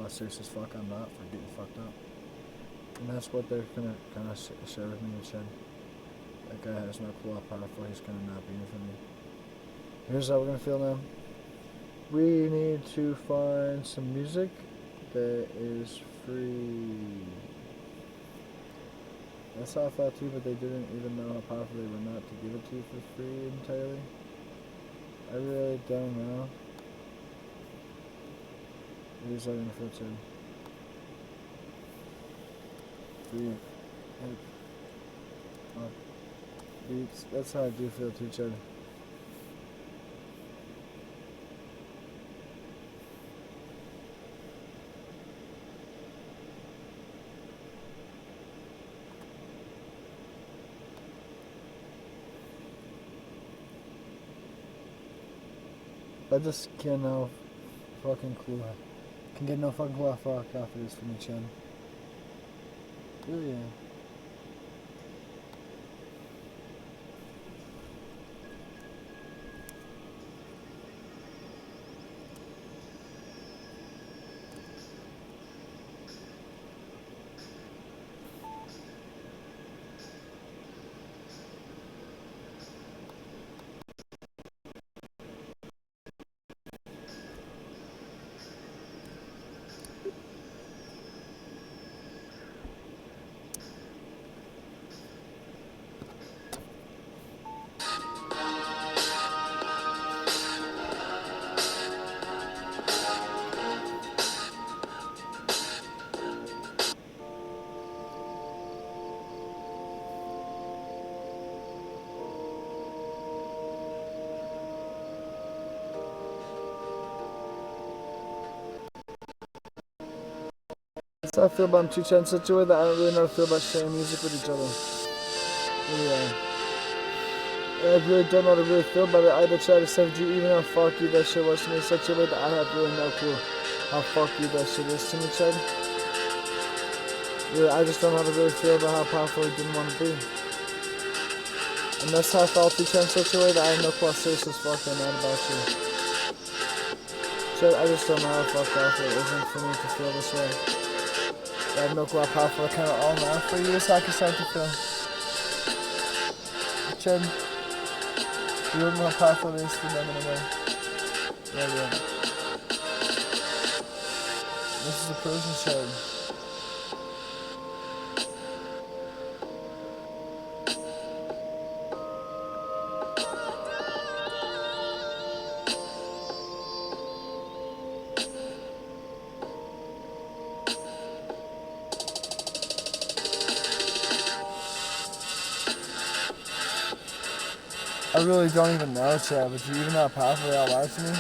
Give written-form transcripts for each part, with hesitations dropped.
clue how serious as fuck I'm not for getting fucked up. And that's what they're gonna kind of share with me and Shed. That guy has no clue how powerful he's gonna not be for me. Here's how we're gonna feel now. We need to find some music that is free. That's how I felt too, but they didn't even know how powerful they were not to give it to you for free entirely. I really don't know. Here's how I'm gonna feel too. Free. Beats. That's how I do feel to each other. I just can't no fucking clue. Can get no fucking clue how fucked off it is from each other. Really, yeah. That's how I feel about Chicha in such a way that I don't really know how to feel about sharing music with each other. Yeah. I really don't know how to really feel about it. I either try to send you even how fuck you that shit was to me in such a way that I have really no clue how fuck you that shit is to me, Chad. Yeah, I just don't know how to really feel about how powerful he didn't want to be. And that's how I felt to Chad in such a way that I have no clue how serious as fuck I'm mad about you. Chad, I just don't know how fucked off it isn't for me to feel this way. I have no clue how powerful I kind of all now for you. It's how I can start to feel. Chad, you don't know how powerful it is for them in a way. Yeah. This is a prison show. I really don't even know, Chad, but do you even know how powerful they all are to me?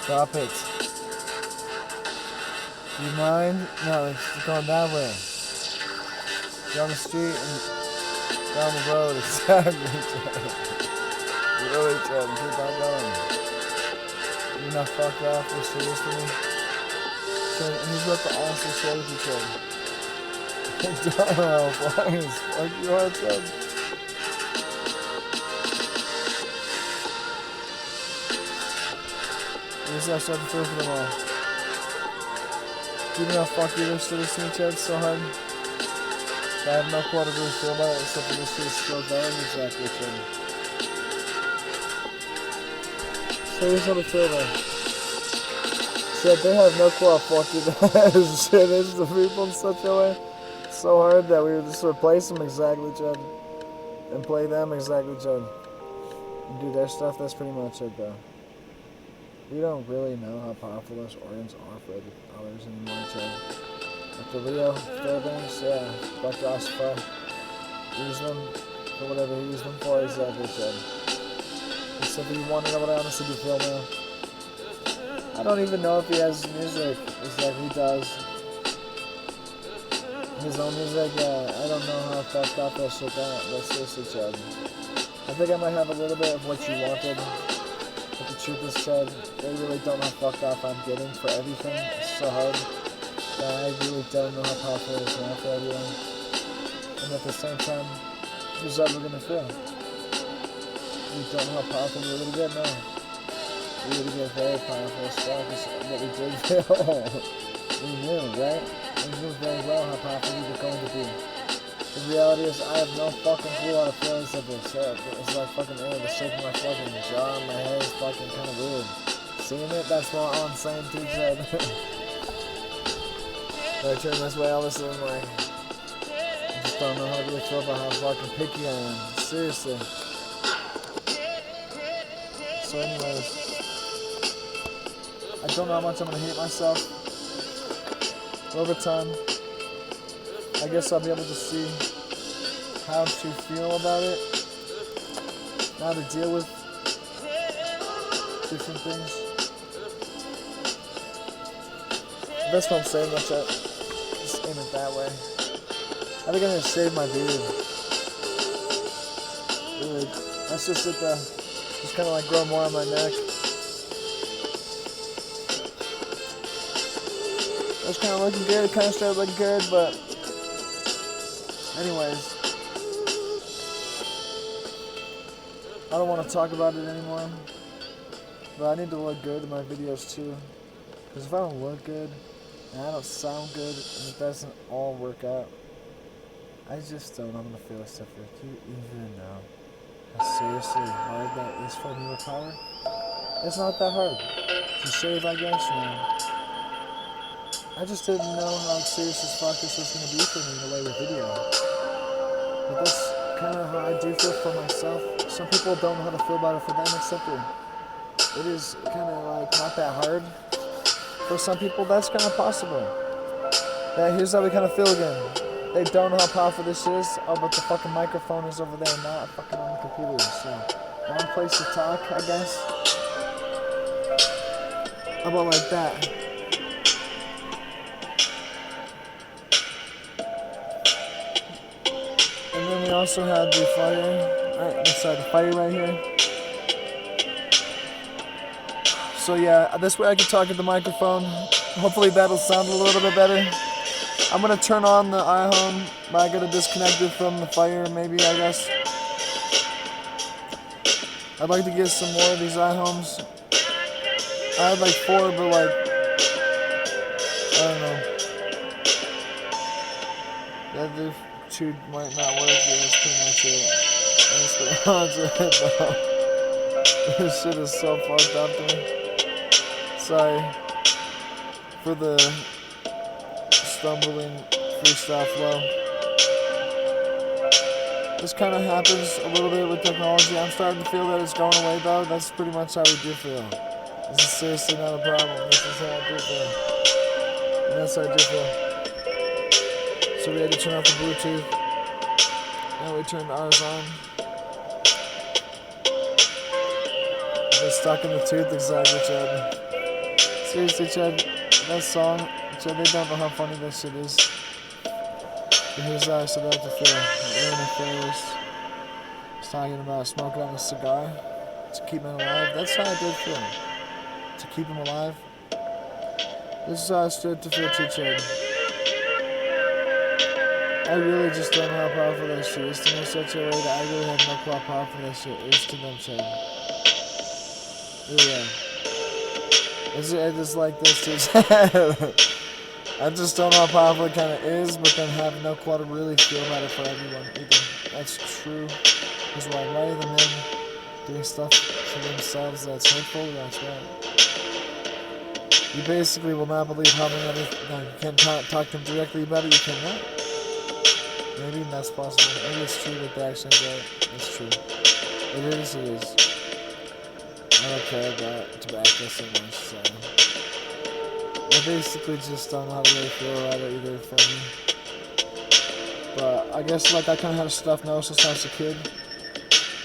Stop it. Do you mind? No, it's going that way. Down the street and down the road. Exactly. Really, Chad. Keep on going. You're not fucked off. You're serious with me. Chad, he's about to honestly share with each other. I don't know. Flying as fuck you are, Chad. This is how I start to feel for them all. Do you know how fuck you this shit is to me, Chad, so hard? I have no clue how to really feel about it except for this shit is still going exactly, Chad. here's how we feel though. Shit, they have no clue how fucking shit is to people in such a way. It's so hard that we would just replace them exactly, Chad. And play them exactly, Chad. And do their stuff, that's pretty much it though. We don't really know how powerful those organs are for others anymore, Chad. Like the Leo Fairbanks, yeah, Buck Rossify. Use them for whatever he used them for, exactly, Chad. Except if you want to know what I honestly do feel now. I don't even know if he has music. It's like he does. His own music, I don't know how fucked up that shit got. That's seriously, Chad. I think I might have a little bit of what you wanted. But the truth is, Chad, they really don't know how fucked off I'm getting for everything. It's so hard that I really don't know how powerful it is now for everyone. And at the same time, here's what we're gonna feel. We don't know how powerful we're gonna get now. We would get very powerful stuff, is what we did feel. We knew, right? We knew very well how powerful we were going to be. The reality is, I have no fucking clue how to feel this of this shit. It's like fucking air, the shape of my fucking jaw and my head is fucking kind of weird. Seeing it, that's what I'm saying too, Chad. I turn this way, all of a sudden, like, I just don't know how to really feel about how fucking picky I am. Seriously. So anyways, I don't know how much I'm gonna hate myself. Over time, I guess I'll be able to see how to feel about it, how to deal with different things. That's what I'm saying, that's it. Just aim it that way. I think I'm gonna shave my beard. Really, that's just it there. Just kind of like grow more on my neck. It's kind of looking good, kind of started looking good, but anyways, I don't want to talk about it anymore, but I need to look good in my videos too, because if I don't look good, and I don't sound good, and it doesn't all work out, I just don't know I'm going to feel this stuff. Do you even know how seriously hard that is for me with power? It's not that hard to shave, I guess, I just didn't know how serious as fuck this was going to be for me in the way with video. But that's kind of how I do feel for myself. Some people don't know how to feel about it for them, except it is kind of like not that hard. For some people, that's kind of possible. That here's how we kind of feel again. They don't know how powerful this is. Oh, but the fucking microphone is over there, not fucking on the computer. So, wrong place to talk, I guess. How about like that? And then we also had the fire, the fire right here. So yeah, this way I can talk at the microphone. Hopefully that'll sound a little bit better. I'm gonna turn on the iHome, but I gotta disconnect it from the fire, maybe, I guess. I'd like to get some more of these iHomes. I had like 4, but like, I don't know. The other 2 might not work. Yeah, that's pretty much it. That's pretty much it, though. This shit is so fucked up to me. Sorry for the stumbling freestyle flow. This kind of happens a little bit with technology. I'm starting to feel that it's going away, though. That's pretty much how we do feel. This is seriously not a problem. This is how I do feel. And that's how I do feel. So we had to turn off the Bluetooth. Now we turned ours on. Get stuck in the tooth, exactly, Chad. Seriously, Chad, that song, Chad, they don't know how funny that shit is. But here's how I said that to feel. Aaron Ferris was talking about smoking on a cigar to keep him alive. That's how I did feel. To keep him alive. This is how I stood to feel too, Chad. I really just don't know how powerful that shit is to me in such a way that I really have no clue how powerful that shit is to them, Chad. Yeah. It's just like this, too. I just don't know how powerful it kind of is, but then have no clue to really feel about it for everyone either. That's true. That's why I'm writing them in, doing stuff to themselves that's hurtful, that's right. You basically will not believe how many other... No, you can't talk to them directly about it, you cannot. Maybe that's possible. Maybe it's true that the actions are... It's true. It is. I don't care about tobacco so much, so... I basically just don't know how to really feel about it either for me. But I guess like I kind of had a stuffed nose since I was a kid.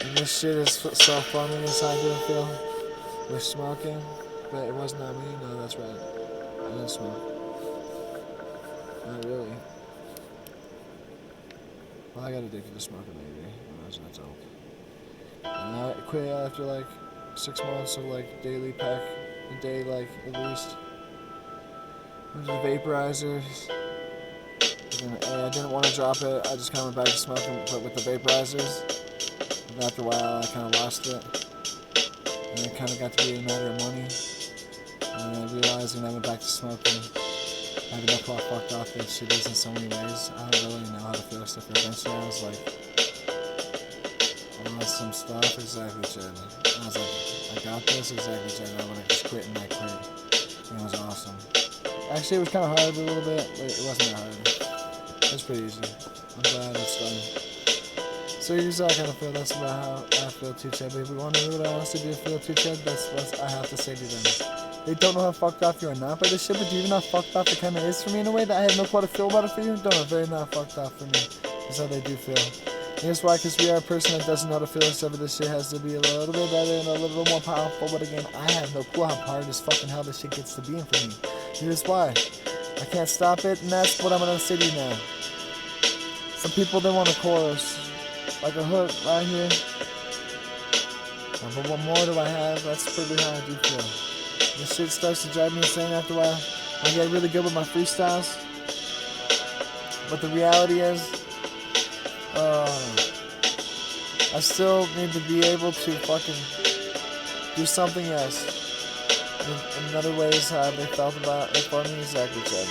And this shit is so funny as I didn't feel with smoking. But it was not me. No, that's right. I didn't smoke. Not really. Well, I got addicted to smoking maybe when I was an adult. And I quit after like 6 months of like daily pack a day, like at least. With the vaporizers. And I didn't want to drop it. I just kind of went back to smoking, but with the vaporizers. And after a while, I kind of lost it. And it kind of got to be a matter of money. And I realized when I went back to smoking, I had enough all fucked off that shit is in so many ways. I don't really know how to feel stuff. Eventually, I was like, I want some stuff, exactly, Jed. I was like, I got this, exactly, Jed. I want to just quit, and I quit. And it was awesome. Actually, it was kind of hard a little bit, but it wasn't that hard. It was pretty easy. I'm glad it's done. So here's how I kind of feel. That's about how I feel too, Chad. But if we want to know what I honestly do feel too, Chad, that's what I have to say to them. They don't know how fucked off you are not by this shit, but do you even know how fucked off it kind of is for me in a way that I have no clue how to feel about it for you? Don't know, very not fucked off for me. That's how they do feel. And here's why, because we are a person that doesn't know how to feel, so this shit has to be a little bit better and a little bit more powerful. But again, I have no clue how hard as fucking hell this shit gets to being for me. Here's why. I can't stop it, and that's what I'm gonna say to you now. Some people, they want a chorus. Like a hook right here. But what more do I have? That's pretty how I do feel. This shit starts to drive me insane after a while. I get really good with my freestyles. But the reality is, I still need to be able to fucking do something else. In other ways, how they felt about it for me, exactly, Chad.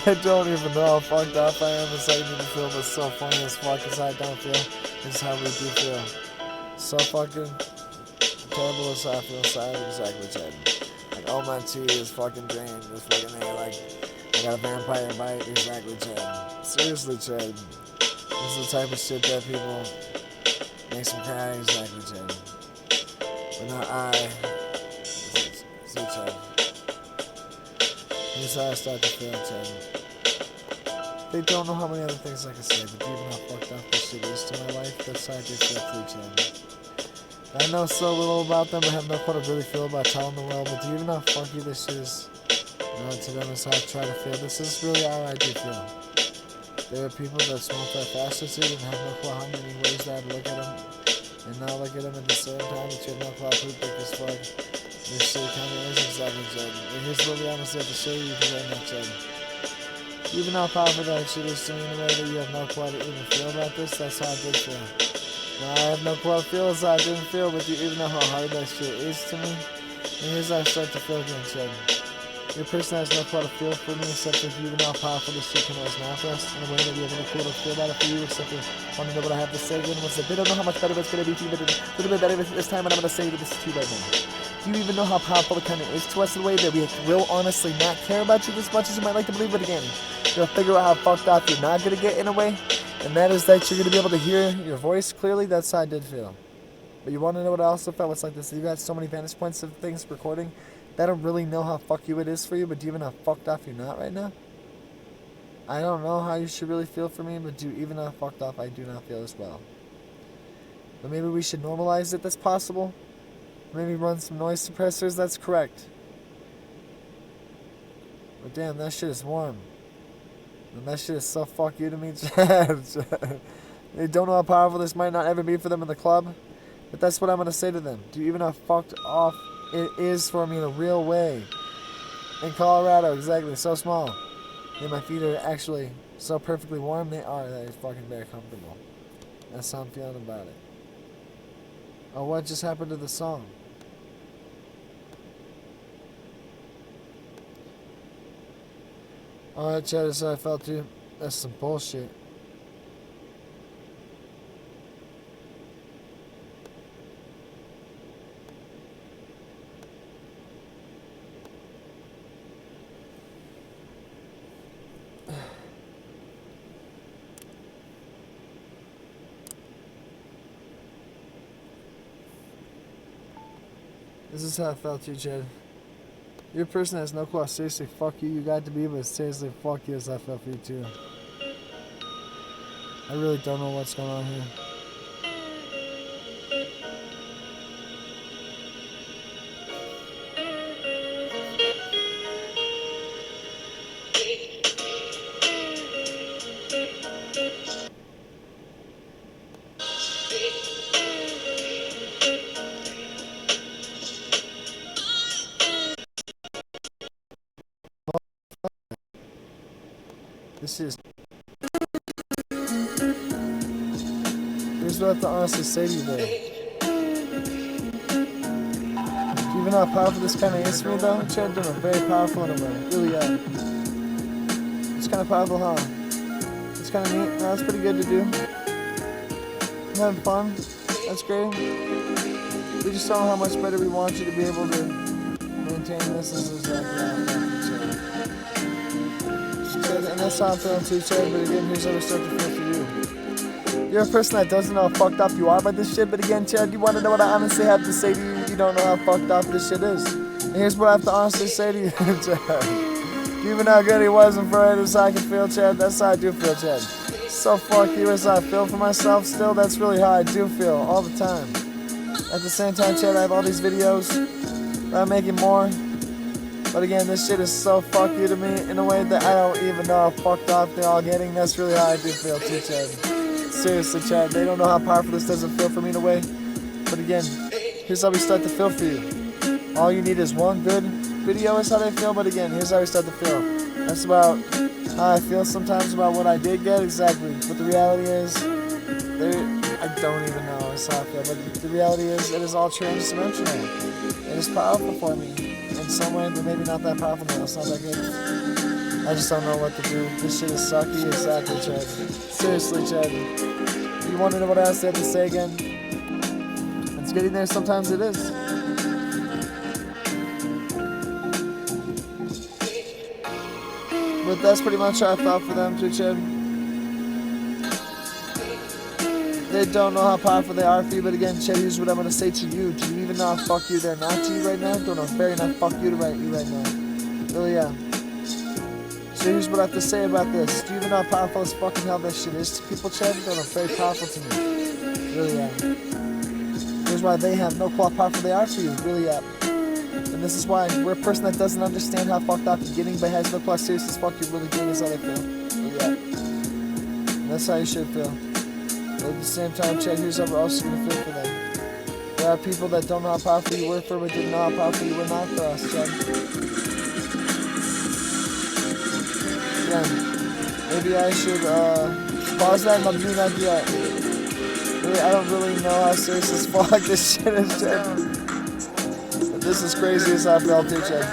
I don't even know how fucked up I am inside me to feel, but so funny as fuck as I don't feel is how we do feel. So fucking terrible as I feel inside, exactly, Chad. Like, all my tea is fucking drained, just fucking like, I got a vampire bite, exactly, Chad. Seriously, Chad. This is the type of shit that people makes them cry, exactly, Chad. But not I. See, Chad. Here's how I start to feel, Chad. They don't know how many other things I can say, but even how fucked up this shit is to my life, that's how I get feel too, Chad. I know so little about them, but have no clue to really feel about telling the world, but do you even know how funky this is? You know, to them is how I try to feel. This is really how I do feel. There are people that smoke that fast as it and have no clue how many ways that I look at them. And now look at them at the same time that you have no clue how poop as fuck. This shit kind of is exactly, Chad. And here's what we honestly have to show you right now, Chad. Even how powerful that shit is to me in a way that you have no clue to even feel about this, that's how I did feel. Now, I have no clue to feel as I didn't feel, but do you even know how hard that shit is to me? And here's how I start to feel again, Chad. Your person has no clue to feel for me, except if you even know how powerful this shit can always manifest in a way that we have no clue to feel about it for you, except if you want to know what I have to say again. They don't know how much better it's going to be for you, but a little bit better this time, and I'm going to say this to you right now. Do you even know how powerful it kind of is to us in a way that we will honestly not care about you as much as you might like to believe? But again, you'll figure out how fucked off you're not going to get in a way, and that is that you're going to be able to hear your voice clearly. That's how I did feel. But you want to know what I also felt? It's like this. You got so many vantage points of things recording that I don't really know how fuck you it is for you, but do you even know how fucked off you're not right now? I don't know how you should really feel for me, but do you even know how fucked off I do not feel as well? But maybe we should normalize it, that's possible. Maybe run some noise suppressors, that's correct. But damn, that shit is warm. And that shit is so fuck you to me, Chad. They don't know how powerful this might not ever be for them in the club. But that's what I'm going to say to them. Do you even know how fucked off it is for me in a real way? In Colorado, exactly, so small. And my feet are actually so perfectly warm, they are. That is fucking very comfortable. That's how I'm feeling about it. Oh, what just happened to the song? Alright, Chad, that's how I felt too. That's some bullshit. This is how I felt too, Chad. You're a person that has no clue. Seriously, fuck you. You got to be, but seriously, fuck you. As I felt for you too. I really don't know what's going on here. This is. Here's what I have to honestly say to you, though. Do you even know how powerful this kind of is for me, though? Chad, doing a very powerful in a way. Really, it's kind of powerful, huh? It's kind of neat. No, that's pretty good to do. I'm having fun. That's great. We just don't know how much better we want you to be able to maintain this. This is and that's how I'm feeling too, Chad. But again, here's how we start to feel for you. You're a person that doesn't know how fucked up you are by this shit. But again, Chad, you want to know what I honestly have to say to you? You don't know how fucked up this shit is. And here's what I have to honestly say to you, Chad. Even how good he wasn't for it as I can feel, Chad. That's how I do feel, Chad. So fuck you as I feel for myself still. That's really how I do feel all the time. At the same time, Chad, I have all these videos that I'm making more. But again, this shit is so fuck you to me in a way that I don't even know how fucked up they're all getting. That's really how I do feel too, Chad. Seriously, Chad, they don't know how powerful this doesn't feel for me in a way. But again, here's how we start to feel for you. All you need is one good video is how they feel, but again, here's how we start to feel. That's about how I feel sometimes about what I did get, exactly. But the reality is, I don't even know how I feel, but the reality is, it is all transdimensional. It is powerful for me. In some way, but maybe not that powerful now. It's not that good. I just don't know what to do. This shit is sucky. Exactly, Chad. Seriously, Chad. You want to know what else I have to say again? It's getting there. Sometimes it is. But that's pretty much how I felt for them too, Chad. They don't know how powerful they are for you, but again, Chad, here's what I'm going to say to you. Do you even know how fuck you they're not to you right now? Don't know very enough fuck you to write you right now. Really, yeah. So here's what I have to say about this. Do you even know how powerful as fucking hell this shit is to people, Chad? Don't know very powerful to me. Really, yeah. Here's why they have no clue how powerful they are for you. Really, yeah. And this is why we're a person that doesn't understand how fucked up you're getting, but has no clue how serious as fuck you're really getting is how they feel. Really, yeah. And that's how you should feel. But at the same time, Chad, here's how we're also going to feel for them. There are people that don't know how powerful you were for, but didn't know how powerful you were not for us, Chad. Yeah. Maybe I should pause that and I'll do not do that. Really, I don't really know how serious as fuck this shit is, Chad. But this is crazy as I felt too, Chad.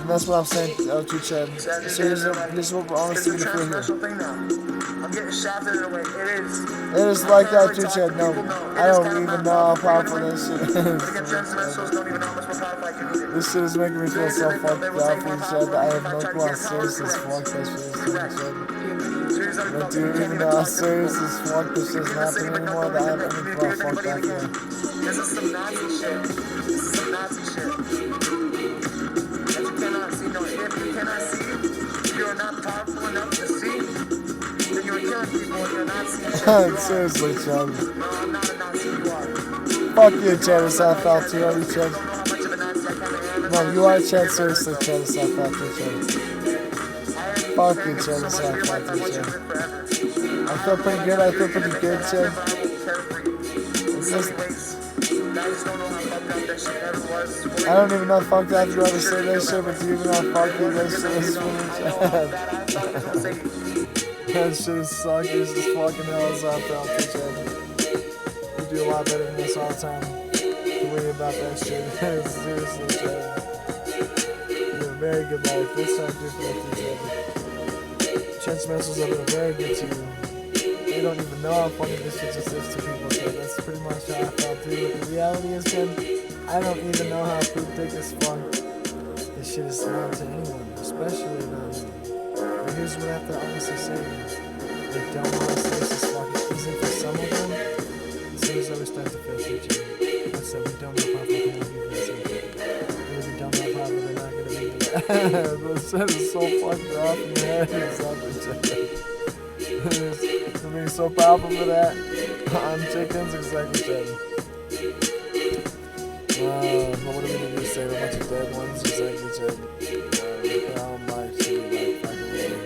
And that's what I'm saying too, Chad. So here's what we're honestly going to feel here. I'm getting shafted in a way. It is like that too, Chad. No, I don't even know how powerful this shit is. This shit is making me feel so fucked up, Chad, that I have no clue how serious as fuck this shit is, Chad. But do you even know how serious as fuck this shit is happening anymore? That I have any clue how fucked up here. This is some Nazi shit. This is some Nazi shit. That you cannot see. No, if you cannot see, you are not powerful enough to see. Seriously, Chad. No, I'm not a Nazi, you are. Fuck you, Chad. It's how I felt too. Are you, Chad? No, you are, Chad. Seriously, Chad. It's how I felt too, Chad. Fuck you, Chad. It's how I felt too, Chad. I feel pretty good. I feel pretty good, Chad. I don't even know how fucked up you ever say this shit, but do you even know how fucked up this shit is for me, Chad? That shit is sucky as fucking hell as I felt too, Chad. You do a lot better than this all the time. Don't worry about that shit. Seriously, Chad. You have a very good life. This time, do for you, Chad. Chance Messels have been very good to you. They don't even know how funny this shit just is to people, Chad. That's pretty much how I felt too. But the reality is, Chad, I don't even know how poop thick as fuck this shit is not to anyone, especially not me. But here's what I have to honestly say to you. They don't know how serious this fuck is. Even for some of them, as soon as I start to feel shit, I said we don't This shit is so fucked up in your head. Exactly, Chad. You're being so powerful for that. On chickens, exactly, Chad. What do we need to say? A bunch of dead ones, exactly, Chad. Oh my, should be like fucking weird.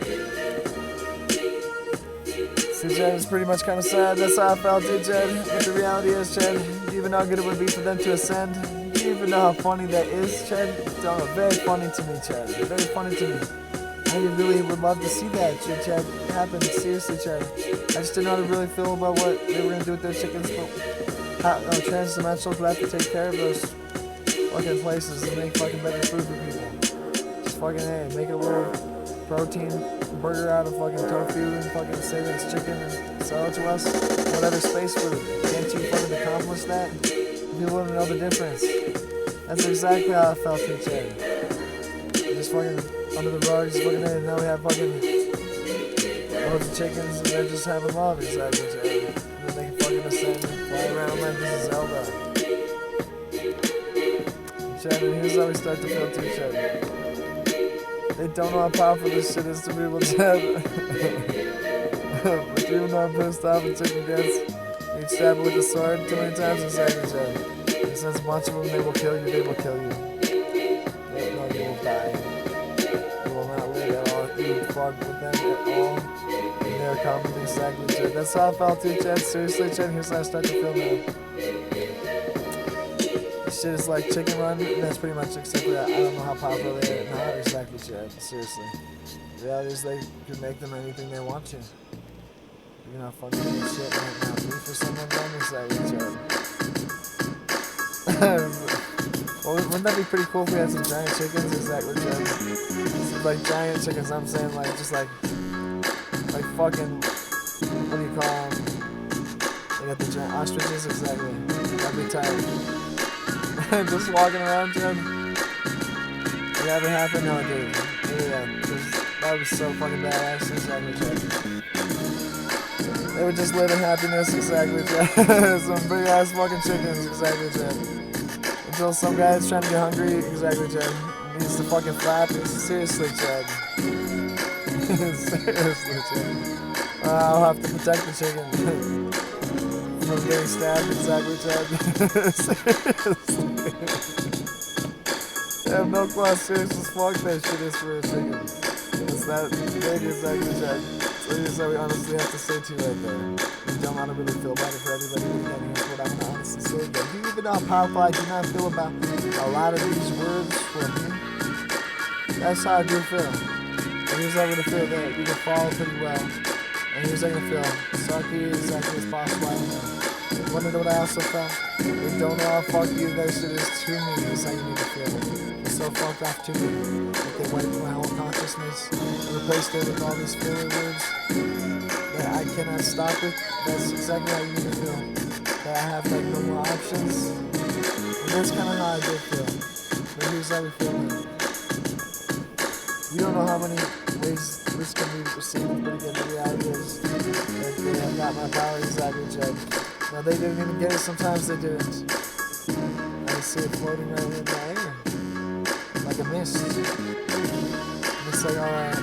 See, Chad, it's pretty much kind of sad. That's how I felt, too, Chad. But the reality is, Chad, do you even know how good it would be for them to ascend? Do you even know how funny that is, Chad? It's very funny to me, Chad. Very funny to me. I really would love to see that, Chad, happen. Seriously, Chad. I just didn't know how to really feel about what they were going to do with their chickens, but trans-dimensionals would have to take care of those fucking places and make fucking better food for people. Just fucking, hey, make a little protein burger out of fucking tofu and fucking say that it's chicken and sell it to us. Whatever, space food. Can't you fucking accomplish that? People wouldn't know the difference. That's exactly how I felt, Chad. Just fucking under the rug, just looking at it, and now we have fucking loads of chickens, and they're just having love, exactly, Chad. And then they can fucking ascend and fly around like this is Zelda. Chad, and here's how we start to feel too, Chad. They don't know how powerful this shit is to people, Chad. But even though I'm pissed off and chicken gets, you stab it with a sword too many times, exactly, Chad. And since a bunch of them, they will kill you, they will kill you. No, you will die. Fuck with them at all in their company, exactly, Chad. That's how I felt too, Chad. Seriously, Chad, here's how I start to feel now. This shit is like Chicken Run, and that's pretty much except for that. I don't know how powerful they are now, exactly, Chad. Seriously. The reality is they can make them anything they want to. You're not fucking doing shit right now. Me for some of them, exactly, Chad. Well, wouldn't that be pretty cool if we had some giant chickens? Exactly, Chad. Like giant chickens, I'm saying like just like fucking, what do you call them? They got the giant ostriches, exactly. I'd be tired. Just walking around, Chad. Did that ever happen? No, it didn't. Yeah, that was so fucking badass, exactly, Chad. They would just live in happiness, exactly, Chad. Some big ass fucking chickens, exactly, Chad. Until some guy's trying to get hungry, exactly, Chad. Needs to fucking flap. Seriously, Chad. Seriously, Chad. I'll have to protect the chicken from getting stabbed, exactly, Chad. Seriously. I have no class, serious as fuck that shit is for a chicken. It's that big, exactly, Chad. So here's how we honestly have to say to you right there. You don't want to really feel about it for everybody. Again, here's what I'm going to honestly say. That do you even know how powerful I do not feel about a lot of these words from me? That's how I do feel. And here's how I'm going to feel that you can follow pretty well. And here's how I'm going to feel. Sucky exactly as possible. I know. You want to know what I also felt? You don't know how fuck you that shit is to me. Is how you need to feel. It's so fucked off to me that they wiped my whole consciousness and replaced it with all these filler words that I cannot stop it. That's exactly how you need to feel. That I have like no more options. And that's kind of how I did feel. But here's how we feel now. You don't know how many ways this can be received, but again, the reality is that they have got my power exactly, Chad. Now they didn't even get it, sometimes they didn't. I see it floating right in the air. Like a mist. And it's like, alright.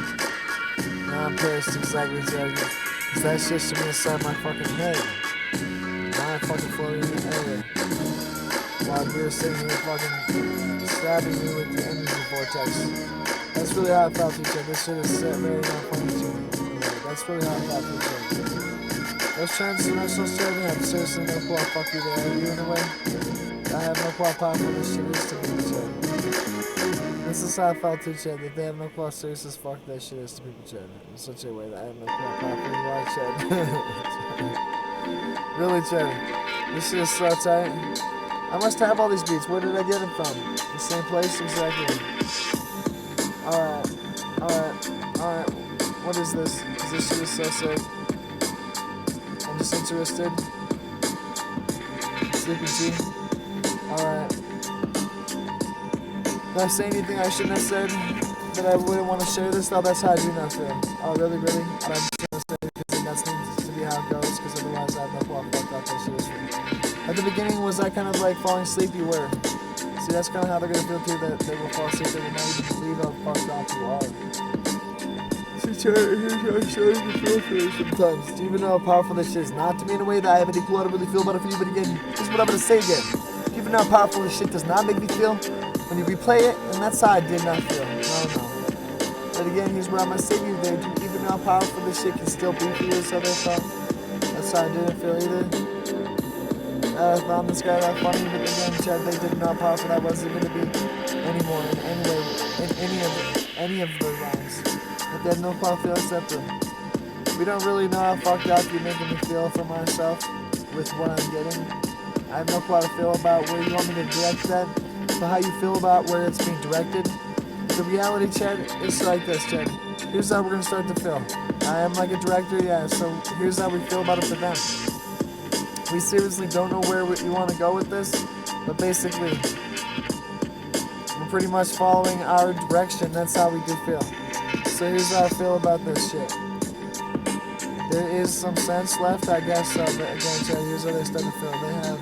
Now I'm pissed, exactly, Chad. Cause that shit should be inside my fucking head. Now I'm fucking floating in the air. While you're sitting here fucking stabbing me with the energy vortex. That's really how I felt, Chad. This shit is very not funny to me. That's really how I felt, Chad. Those transdimensionals, Chad, I have seriously no clue how fuck you they are. You in a way? I have no clue how powerful this shit is to me, Chad. This is how I felt too, Chad, that they have no clue how serious as fuck that shit is to people, Chad. In such a way that I have no clue how powerful you are, Chad. Really, Chad. This shit is so tight. I must have all these beats. Where did I get them from? The same place? Exactly. Alright. What is this? Cause this shit is so sick. I'm just interested. Sleepy G. Alright. Did I say anything I shouldn't have said? That I wouldn't want to share this? No, that's how I do not feel. Oh, really? But I'm just gonna say it because that seems to be how it goes, because otherwise I have no clue how fucked up that shit is for me. At the beginning, was I kind of like falling asleep? You were. that's kind of how they're gonna feel too. That they will fall asleep. They will not even believe how fucked off you are. See, Chad, here's how I'm starting to feel for it sometimes. Do you even know how powerful this shit is? Not to me in a way that I have any clue how to really feel about it for you, but again, this is what I'm gonna say again. Do you even know how powerful this shit does not make me feel? When you replay it, and that's how I did not feel. No. But again, here's what I'm gonna say to you there. Do you even know how powerful this shit can still be for you? So that's how I didn't feel either. I found this guy that funny, but again, Chad, they didn't know how powerful that wasn't gonna be anymore in any way, in any of the rhymes. But they had no clue feel except for we don't really know how fucked up you're making me feel for myself with what I'm getting. I have no clue how to feel about where you want me to direct that, but how you feel about where it's being directed. The reality, Chad, is like this, Chad. Here's how we're gonna start to feel. I am like a director, yeah, so here's how we feel about it for them. We seriously don't know where you want to go with this, but basically, we're pretty much following our direction. That's how we do feel. So here's how I feel about this shit. There is some sense left, I guess so, but again, Chad, here's how they start to feel. They have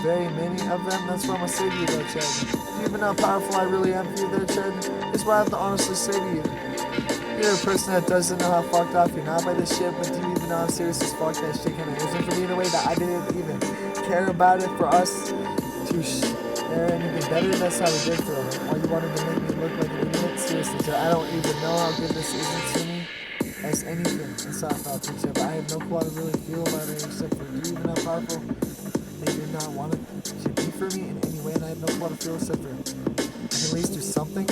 very many of them. That's what I'm gonna say to you though, Chad. Do you even know how powerful I really am for you there, Chad? That's what I have to honestly say to you. You're a person that doesn't know how fucked off you're not by this shit, but do you even know how serious as fuck that shit kinda isn't for me in a way that I didn't even care about it for us to share anything better? That's how we did feel. All you wanted to make me look like an idiot? Seriously, Chad, I don't even know how good this isn't to me as anything. That's how I felt too, Chad, but I have no clue how to really feel about it except for do you even know how powerful they did not want it to be for me in any way, and I have no clue how to feel except for I can at least do something.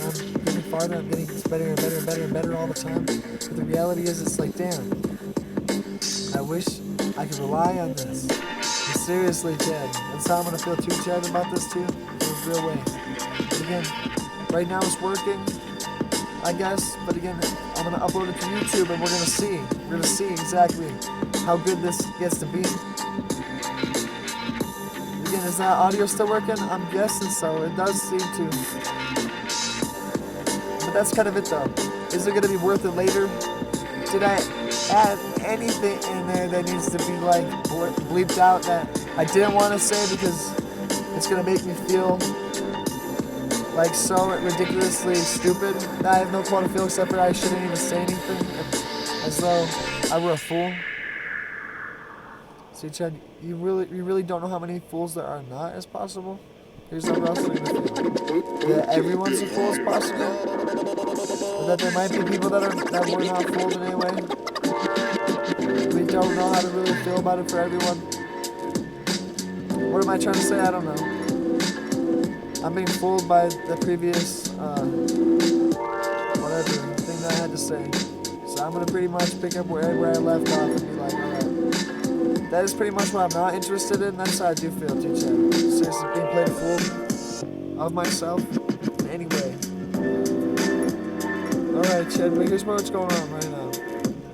And I'm getting farther, I'm getting better and better and better and better all the time. But the reality is, it's like, damn, I wish I could rely on this. But seriously, Chad, that's how I'm gonna feel too, Chad, about this too, in a real way. But again, right now it's working, I guess. But again, I'm gonna upload it to YouTube, and we're gonna see exactly how good this gets to be. Again, is that audio still working? I'm guessing so. It does seem to. But that's kind of it though. Is it going to be worth it later? Did I add anything in there that needs to be like bleeped out that I didn't want to say because it's going to make me feel like so ridiculously stupid that I have no clue to feel except for I shouldn't even say anything as though I were a fool? See, Chad, you really don't know how many fools there are not as possible? Here's how we're also going to feel. That everyone's a fool as possible? Or that there might be people that were not fooled in any way? We don't know how to really feel about it for everyone. What am I trying to say? I don't know. I'm being fooled by the previous, whatever thing that I had to say. So I'm going to pretty much pick up where I left off and be like, alright. That is pretty much what I'm not interested in. That's how I do feel too, Chad. Seriously, being played a fool of myself in any way. Alright, Chad, but here's what's going on right now.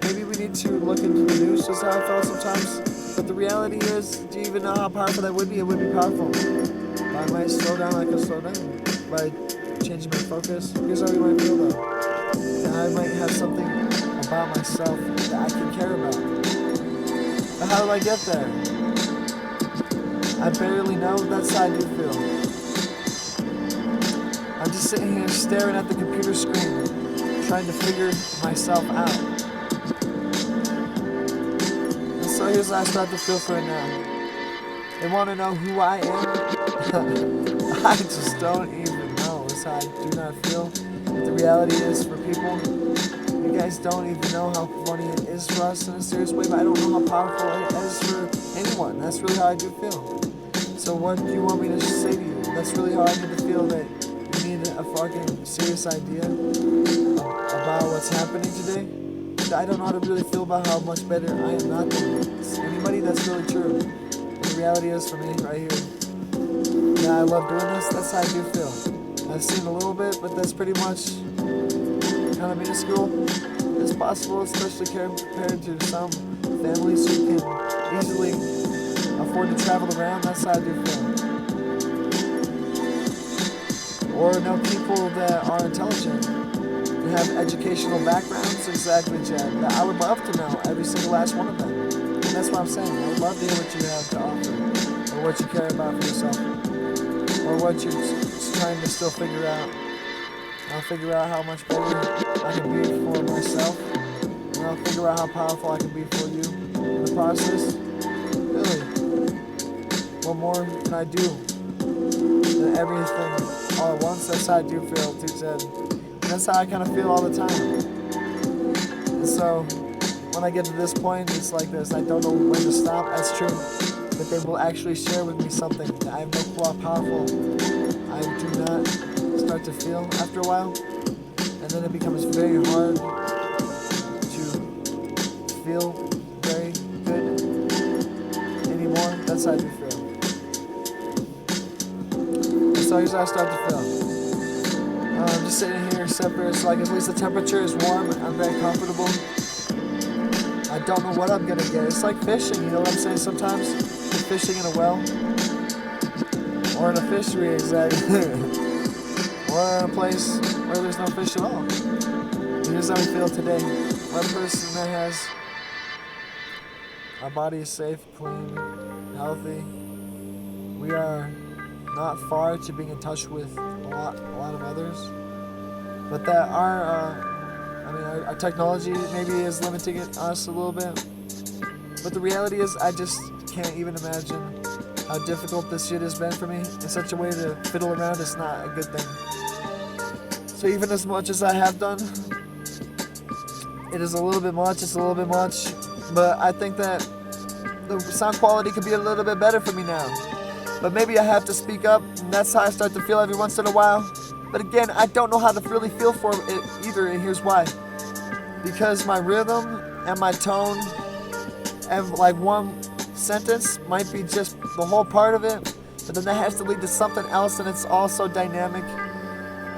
Maybe we need to look into the news, just how I felt sometimes. But the reality is, do you even know how powerful that would be? It would be powerful. But I might slow down, I could slow down. By changing my focus. Here's how we might feel though. That I might have something about myself that I can care about. But how do I get there? I barely know. That's how I do feel. I'm just sitting here staring at the computer screen, trying to figure myself out. And so here's how I start to feel for it now. They want to know who I am? I just don't even know. That's how I do not feel. But the reality is, for people, you guys don't even know how funny it is for us in a serious way, but I don't know how powerful it is for anyone. That's really how I do feel. So what do you want me to say to you? That's really how I need to feel, that you need a fucking serious idea about what's happening today. I don't know how to really feel about how much better I am not than anybody. That's really true. But the reality is, for me, right here, yeah, I love doing this. That's how I do feel. I've seen a little bit, but that's pretty much kind of minuscule as possible, especially compared to some families who can easily afford to travel around. That's how I do feel. Or know people that are intelligent and have educational backgrounds. Exactly, Chad. That I would love to know every single last one of them. And that's what I'm saying. I would love to hear what you have to offer or what you care about for yourself. or what you're trying to still figure out. I'll figure out how much better I can be for myself, and I'll figure out how powerful I can be for you in the process. Really, what more can I do than everything all at once? That's how I do feel, CZI. And that's how I kind of feel all the time. And so, when I get to this point, it's like this. I don't know when to stop. That's true. But they will actually share with me something that I have no clue how powerful I do not start to feel after a while. And then it becomes very hard to feel very good anymore. That's how I do feel. And so here's how I start to feel. I'm just sitting here separate. It's like at least the temperature is warm. I'm very comfortable. I don't know what I'm gonna get. It's like fishing, you know what I'm saying? Sometimes you're fishing in a well, or in a fishery, exactly, or in a place where there's no fish at all. Here's how we feel today. One person that has our body is safe, clean, healthy. We are not far to being in touch with a lot of others, but that our technology maybe is limiting us a little bit. But the reality is, I just can't even imagine how difficult this shit has been for me. In such a way to fiddle around is not a good thing. So even as much as I have done, it is a little bit much. It's a little bit much. But I think that the sound quality could be a little bit better for me now. But maybe I have to speak up, and that's how I start to feel every once in a while. But again, I don't know how to really feel for it either, and here's why. Because my rhythm and my tone and like one sentence might be just the whole part of it, but then that has to lead to something else, and it's all so dynamic.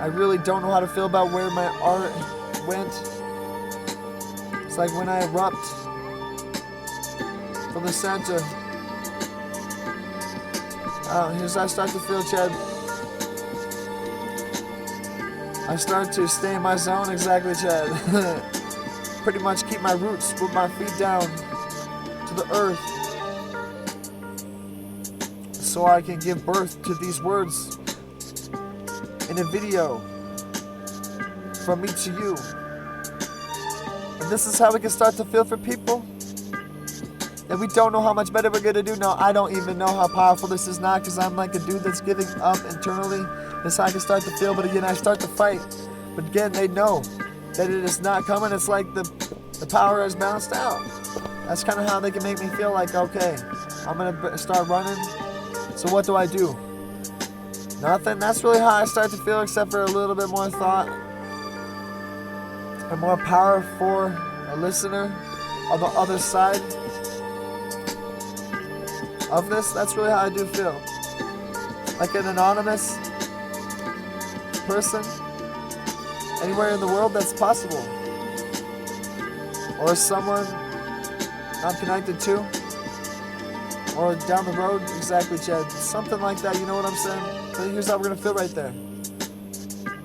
I really don't know how to feel about where my art went. It's like when I erupt from the center. Here's how I start to feel, Chad. I start to stay in my zone, exactly, Chad. Pretty much keep my roots with my feet down to the earth, so I can give birth to these words in a video from me to you. And this is how we can start to feel for people. And we don't know how much better we're gonna do. No, I don't even know how powerful this is now, because I'm like a dude that's giving up internally. That's how I can start to feel, but again, I start to fight. But again, they know that it is not coming. It's like the power has balanced out. That's kind of how they can make me feel like, okay, I'm gonna start running. So what do I do? Nothing. That's really how I start to feel, except for a little bit more thought and more power for a listener on the other side of this. That's really how I do feel. Like an anonymous person anywhere in the world that's possible, or someone I'm connected to, or down the road, exactly, Chad, something like that, you know what I'm saying? So here's how we're gonna feel right there.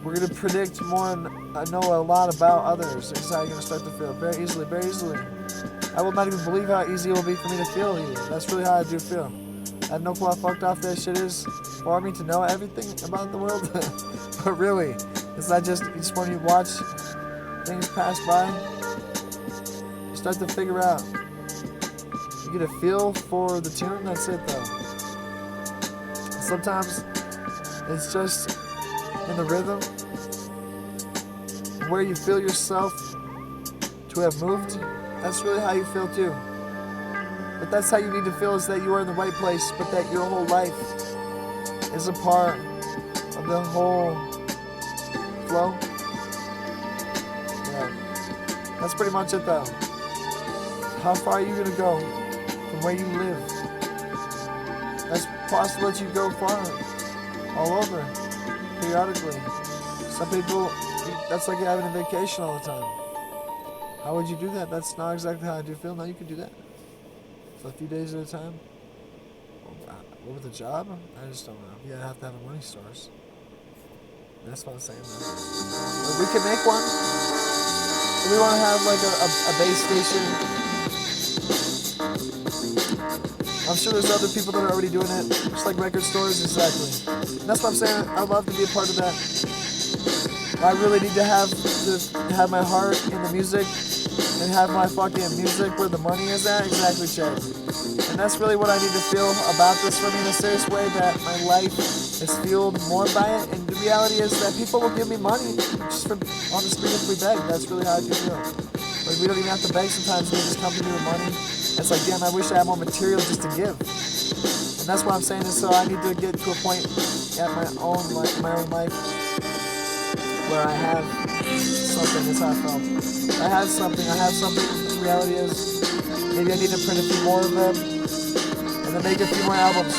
We're gonna predict more and know a lot about others. This is how you're gonna start to feel, very easily, very easily. I will not even believe how easy it will be for me to feel here. That's really how I do feel. I have no clue how fucked off that shit is for me to know everything about the world. But really, it's not just when you watch things pass by, you start to figure out. You get a feel for the tune, that's it though. Sometimes it's just in the rhythm, where you feel yourself to have moved. That's really how you feel too. But that's how you need to feel, is that you are in the right place, but that your whole life is a part of the whole flow. Yeah. That's pretty much it though. How far are you gonna go from where you live? That's possible that you go far, all over, periodically. Some people, that's like having a vacation all the time. How would you do that? That's not exactly how I do feel. Now you can do that for a few days at a time. What with a job? I just don't know. Yeah, I have to have a money source. That's what I'm saying. But we can make one. We want to have like a base station. I'm sure there's other people that are already doing it, just like record stores, exactly. And that's what I'm saying. I'd love to be a part of that. I really need to have my heart in the music and have my fucking music where the money is at. Exactly, Chad. And that's really what I need to feel about this for me in a serious way, that my life is fueled more by it. And the reality is that people will give me money just for on the street if we beg. That's really how I do feel. Like, we don't even have to beg sometimes. They just come to me with money. It's like, damn, I wish I had more material just to give. And that's what I'm saying is, so I need to get to a point at my own life where I have something. That's how I felt. I have something. The reality is, maybe I need to print a few more of them and then make a few more albums.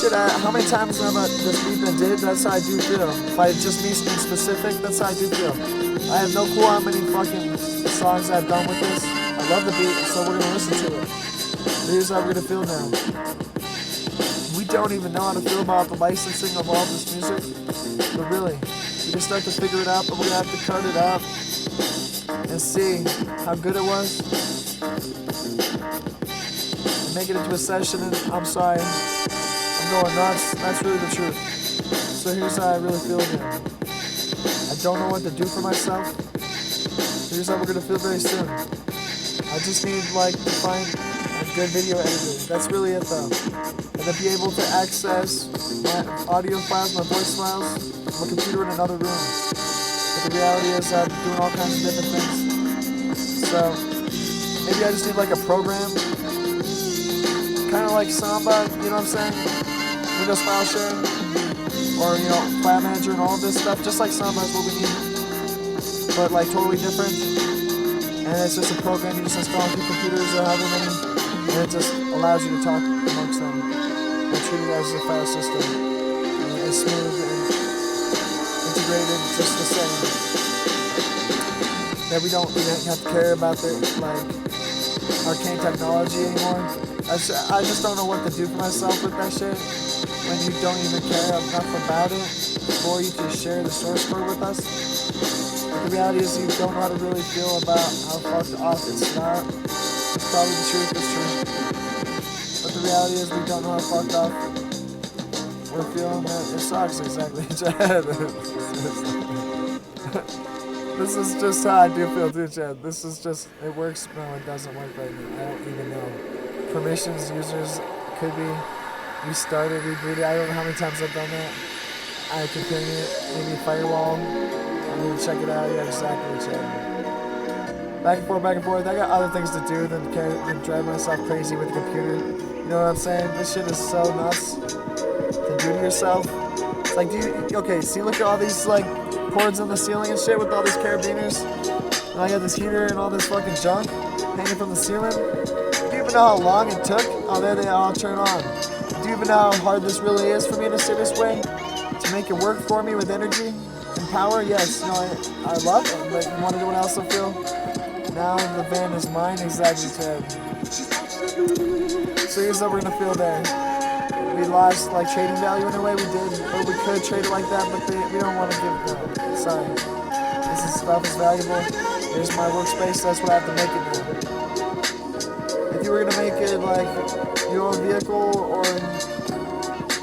Shit, how many times have this beat been did? That's how I do feel. If I just me in specific, that's how I do feel. I have no clue how many fucking songs I've done with this. I love the beat, so we're gonna listen to it. Here's how we're gonna feel now. We don't even know how to feel about the licensing of all this music, but really, we just start to figure it out, but we're gonna have to cut it up and see how good it was. And make it into a session, and I'm sorry, I'm going nuts. That's really the truth. So here's how I really feel now. I don't know what to do for myself. Here's how we're gonna feel very soon. I just need to find a good video editor. That's really it though. And to be able to access my audio files, my voice files, from a computer in another room. But the reality is I'm doing all kinds of different things. So maybe I just need a program. Kind of like Samba, you know what I'm saying? Windows file sharing. Or, file manager and all this stuff. Just like Samba is what we need. But totally different. And it's just a program you just install on your computers or however many, and it just allows you to talk amongst them and treat it as a file system. And it's smooth and integrated, just the same. That we don't even have to care about the arcane technology anymore. I just don't know what to do for myself with that shit. When you don't even care enough about it for you to share the source code with us. The reality is you don't know how to really feel about how fucked off it's not. It's probably the truth, it's true. But the reality is we don't know how fucked off we're feeling, that it sucks, exactly. This is just how I do feel too, Chad. This is just, it works, no, it doesn't work right now. I don't even know. Permissions, users, could be restarted, rebooted. I don't know how many times I've done that. I continue it, maybe firewall. I need to check it out. Yeah, exactly. Check. Back and forth. I got other things to do than drive myself crazy with the computer. You know what I'm saying? This shit is so nuts to do to yourself. It's like, see, look at all these cords on the ceiling and shit with all these carabiners. And I got this heater and all this fucking junk hanging from the ceiling. Do you even know how long it took? Oh, there they all turn on. Do you even know how hard this really is for me in a serious way? To make it work for me with energy? Power, yes, I love it, but you want to know what else I feel? Now the van is mine, exactly, Ted. So here's what we're gonna feel there. We lost trading value in a way, we did, or we could trade it like that, but we don't want to give it. No, sorry. This stuff is valuable. Here's my workspace, that's what I have to make it now. If you were gonna make it your own vehicle, or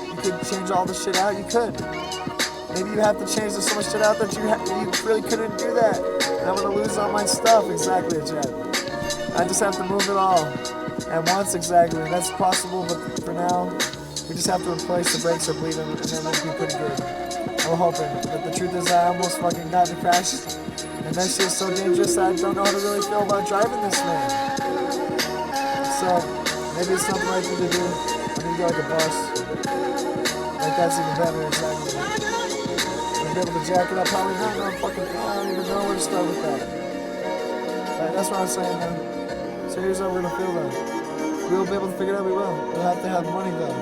you could change all the shit out, you could. Maybe you have to change so much shit out that you really couldn't do that. And I'm gonna lose all my stuff, exactly, Chad. I just have to move it all at once, exactly. That's possible, but for now, we just have to replace the brakes or bleed them, and then it'll be pretty good. I'm hoping. But the truth is, I almost fucking got in a crash, and that shit's so dangerous that I don't know how to really feel about driving this thing. So maybe it's something I need to do. I need to get a bus. That's even better, exactly. Be able to jack it up, probably not. No, fucking, I don't even know where to start with that. That's what I'm saying, man. So here's how we're gonna feel though. We'll be able to figure it out, we will. We'll have to have money though.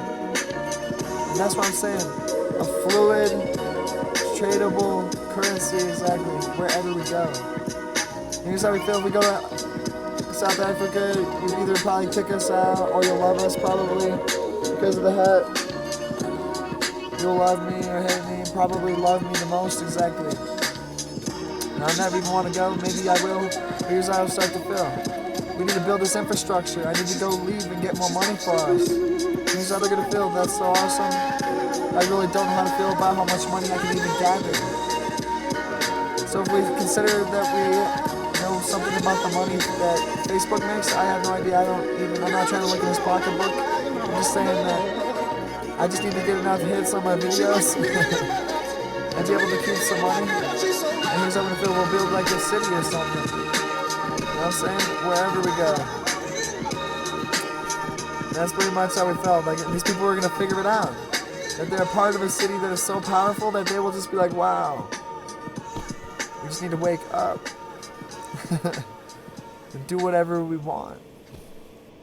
And that's what I'm saying. A fluid, tradable currency, exactly, wherever we go. Here's how we feel if we go to South Africa. You either probably kick us out, or you'll love us probably, because of the hat. You'll love me or hate me. Probably love me the most, exactly. And I never even want to go, maybe I will. Here's how I'll start to feel. We need to build this infrastructure. I need to go leave and get more money for us. Here's how they're gonna feel. That's so awesome. I really don't know how to feel about how much money I can even gather. So if we consider that we know something about the money that Facebook makes, I have no idea. I'm not trying to look in his pocketbook. I'm just saying that I just need to get enough hits on my videos and be able to keep some money. And here's how I'm gonna feel. We'll build like a city or something. You know what I'm saying? Wherever we go. That's pretty much how we felt. Like these people were gonna figure it out. That they're a part of a city that is so powerful that they will just be like, wow. We just need to wake up and do whatever we want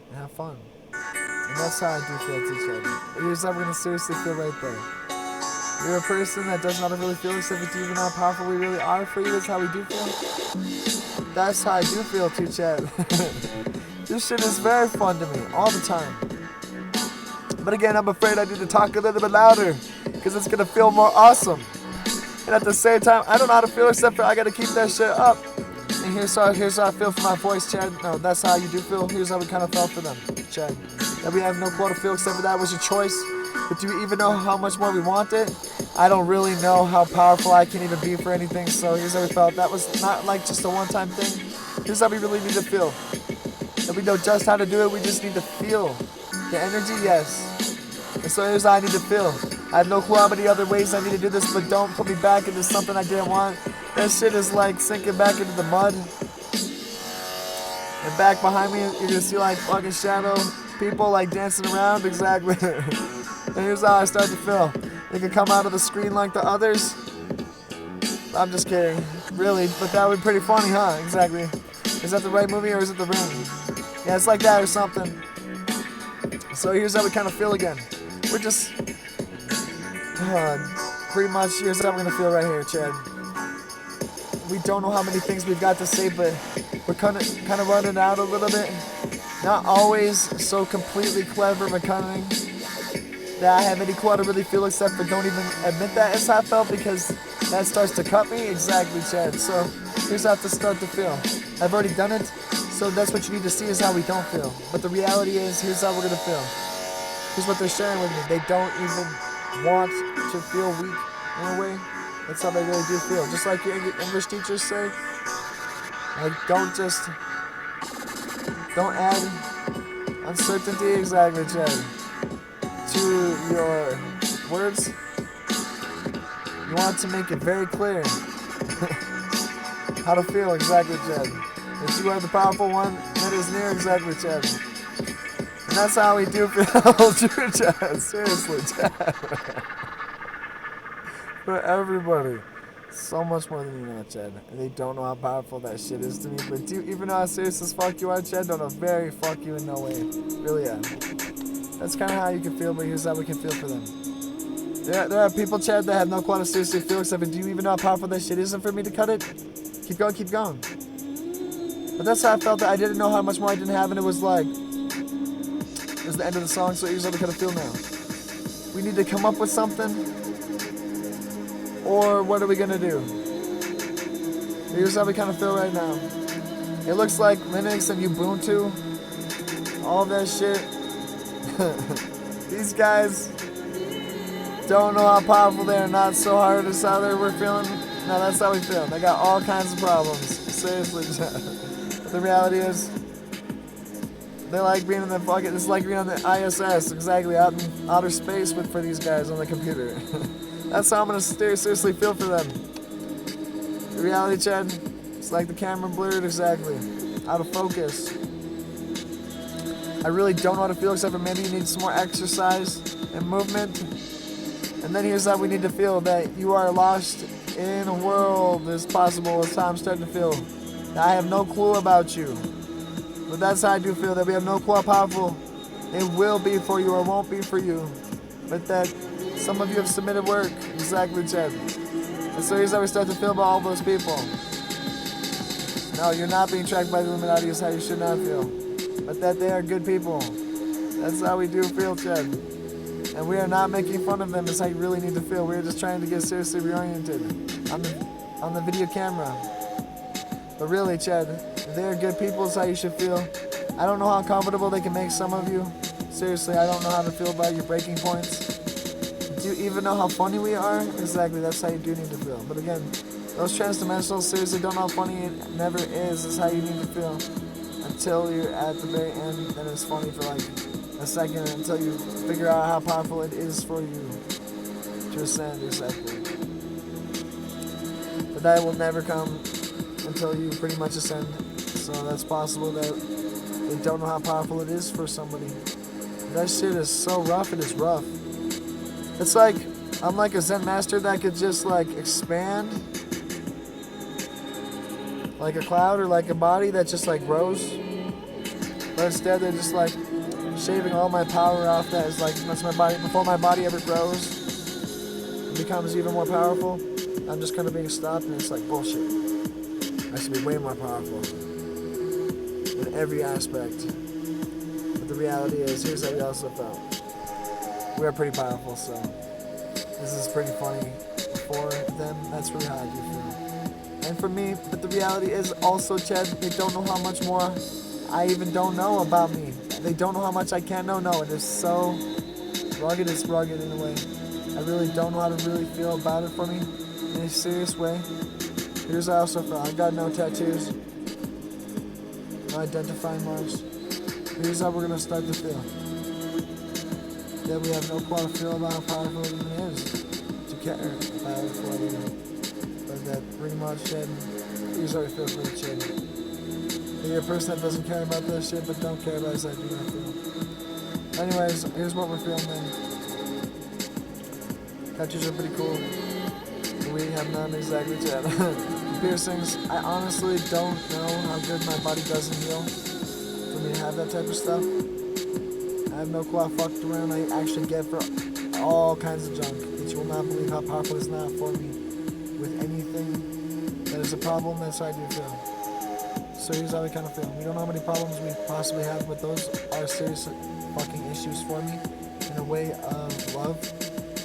and have fun. And that's how I do feel to each other. Here's how we're gonna seriously feel right there. You're a person that does not really feel except for even how powerful we really are for you is how we do feel. That's how I do feel too, Chad. This shit is very fun to me all the time. But again, I'm afraid I need to talk a little bit louder because it's gonna feel more awesome. And at the same time, I don't know how to feel except for I gotta keep that shit up. And here's how I feel for my voice, Chad. No, that's how you do feel. Here's how we kind of felt for them, Chad. That we have no clue to feel except for that was your choice. But do you even know how much more we want it? I don't really know how powerful I can even be for anything. So here's how we felt. That was not like just a one-time thing. Here's how we really need to feel. That we know just how to do it. We just need to feel the energy, yes. And so here's how I need to feel. I have no clue how many other ways I need to do this, but don't put me back into something I didn't want. That shit is like sinking back into the mud. And back behind me, you're gonna see like fucking shadow people like dancing around, exactly. And here's how I start to feel. They can come out of the screen like the others. I'm just kidding, really, but that would be pretty funny, huh? Exactly. Is that the right movie or is it The Ring? Yeah, it's like that or something. So here's how we kind of feel again. We're just pretty much here's how we're gonna feel right here, Chad. We don't know how many things we've got to say, but we're kind of running out a little bit. Not always so completely clever but cunning that I have any clue to really feel except for don't even admit that is how I felt because that starts to cut me. Exactly, Chad. So here's how to start to feel. I've already done it, so that's what you need to see is how we don't feel. But the reality is, here's how we're gonna feel. Here's what they're sharing with me. They don't even want to feel weak in a way. That's how they really do feel. Just like your English teachers say, like don't add uncertainty, exactly, Chad, to your words. You want to make it very clear how to feel, exactly, Chad. That you are the powerful one that is near, exactly, Chad. And that's how we do feel, true, Chad. Seriously, Chad. For everybody. So much more than you know, Chad. And they don't know how powerful that shit is to me. But do you even know how serious as fuck you are, Chad? Don't know. Very fuck you in no way. Really, yeah. That's kind of how you can feel, but here's how we can feel for them. There are people, Chad, that have no clue how to seriously feel except, do you even know how powerful that shit isn't for me to cut it? Keep going, keep going. But that's how I felt that I didn't know how much more I didn't have, and it was like, it was the end of the song, so here's how we kind of feel now. We need to come up with something, or what are we gonna do? Here's how we kind of feel right now. It looks like Linux and Ubuntu, all that shit. These guys don't know how powerful they are, not so hard as how they were feeling. No, that's how we feel. They got all kinds of problems. Seriously. But the reality is, they like being in the fucking, it's like being on the ISS, exactly, out in outer space for these guys on the computer. That's how I'm gonna seriously feel for them. The reality, Chad, it's like the camera blurred, exactly, out of focus. I really don't know how to feel except for maybe you need some more exercise and movement. And then here's how we need to feel, that you are lost in a world as possible. As I'm starting to feel that I have no clue about you. But that's how I do feel, that we have no clue how powerful it will be for you or won't be for you. But that some of you have submitted work. Exactly, Chad. And so here's how we start to feel about all those people. No, you're not being tracked by the Illuminati is how you should not feel. But that they are good people. That's how we do feel, Chad. And we are not making fun of them, is how you really need to feel. We are just trying to get seriously reoriented on the video camera. But really, Chad, If they're good people, it's how you should feel. I don't know how comfortable they can make some of you. Seriously, I don't know how to feel about your breaking points. Do you even know how funny we are? Exactly, that's how you do need to feel. But again, those transdimensionals seriously don't know how funny it never is. Is how you need to feel. Until you're at the very end, then it's funny for like a second until you figure out how powerful it is for you to ascend, exactly. But that will never come until you pretty much ascend. So that's possible that they don't know how powerful it is for somebody. That shit is so rough, it is rough. It's like, I'm like a Zen master that could just like expand like a cloud or like a body that just like grows. But instead they're just like shaving all my power off that is like, that's my body, before my body ever grows and becomes even more powerful, I'm just kind of being stopped and it's like bullshit. I should be way more powerful in every aspect. But the reality is, here's how we also felt. We are pretty powerful, so this is pretty funny for them. That's really how I do feel. And for me, but the reality is also, Chad, they don't know how much more I even don't know about me. They don't know how much I can know. No, it is so rugged, it's rugged in a way. I really don't know how to really feel about it for me in a serious way. Here's how I also feel. I got no tattoos, no identifying marks. Here's how we're gonna start to feel. That we have no clue how to feel about how powerful it even is to care about it for you. But that pretty much shit, here's how we feel for the shit. You're a person that doesn't care about that shit, but don't care about it, I do not feel. Anyways, here's what we're feeling, man. Tattoos are pretty cool. We have none exactly, Chad. Piercings, I honestly don't know how good my body does in heal for me to have that type of stuff. I have no clue how fucked around I actually get for all kinds of junk. But you will not believe how powerful it's not for me with anything that is a problem. That's how I do feel. So here's how we kind of feel. We don't know how many problems we possibly have, but those are serious fucking issues for me in a way of love,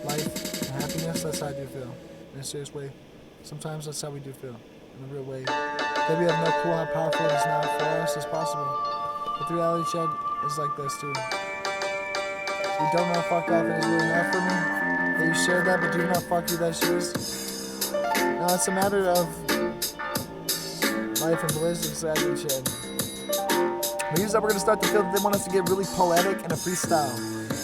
life, and happiness. That's how I do feel. In a serious way. Sometimes that's how we do feel. In a real way. That we have no clue how powerful it is now for us as possible. But the reality, Chad, is like this too. You don't know how fucked off it is really enough for me. That you shared that, but do you know how fucked you that shit is? No, it's a matter of life and bliss, exactly, Chad. But here's how we're gonna start to feel that they want us to get really poetic and a freestyle.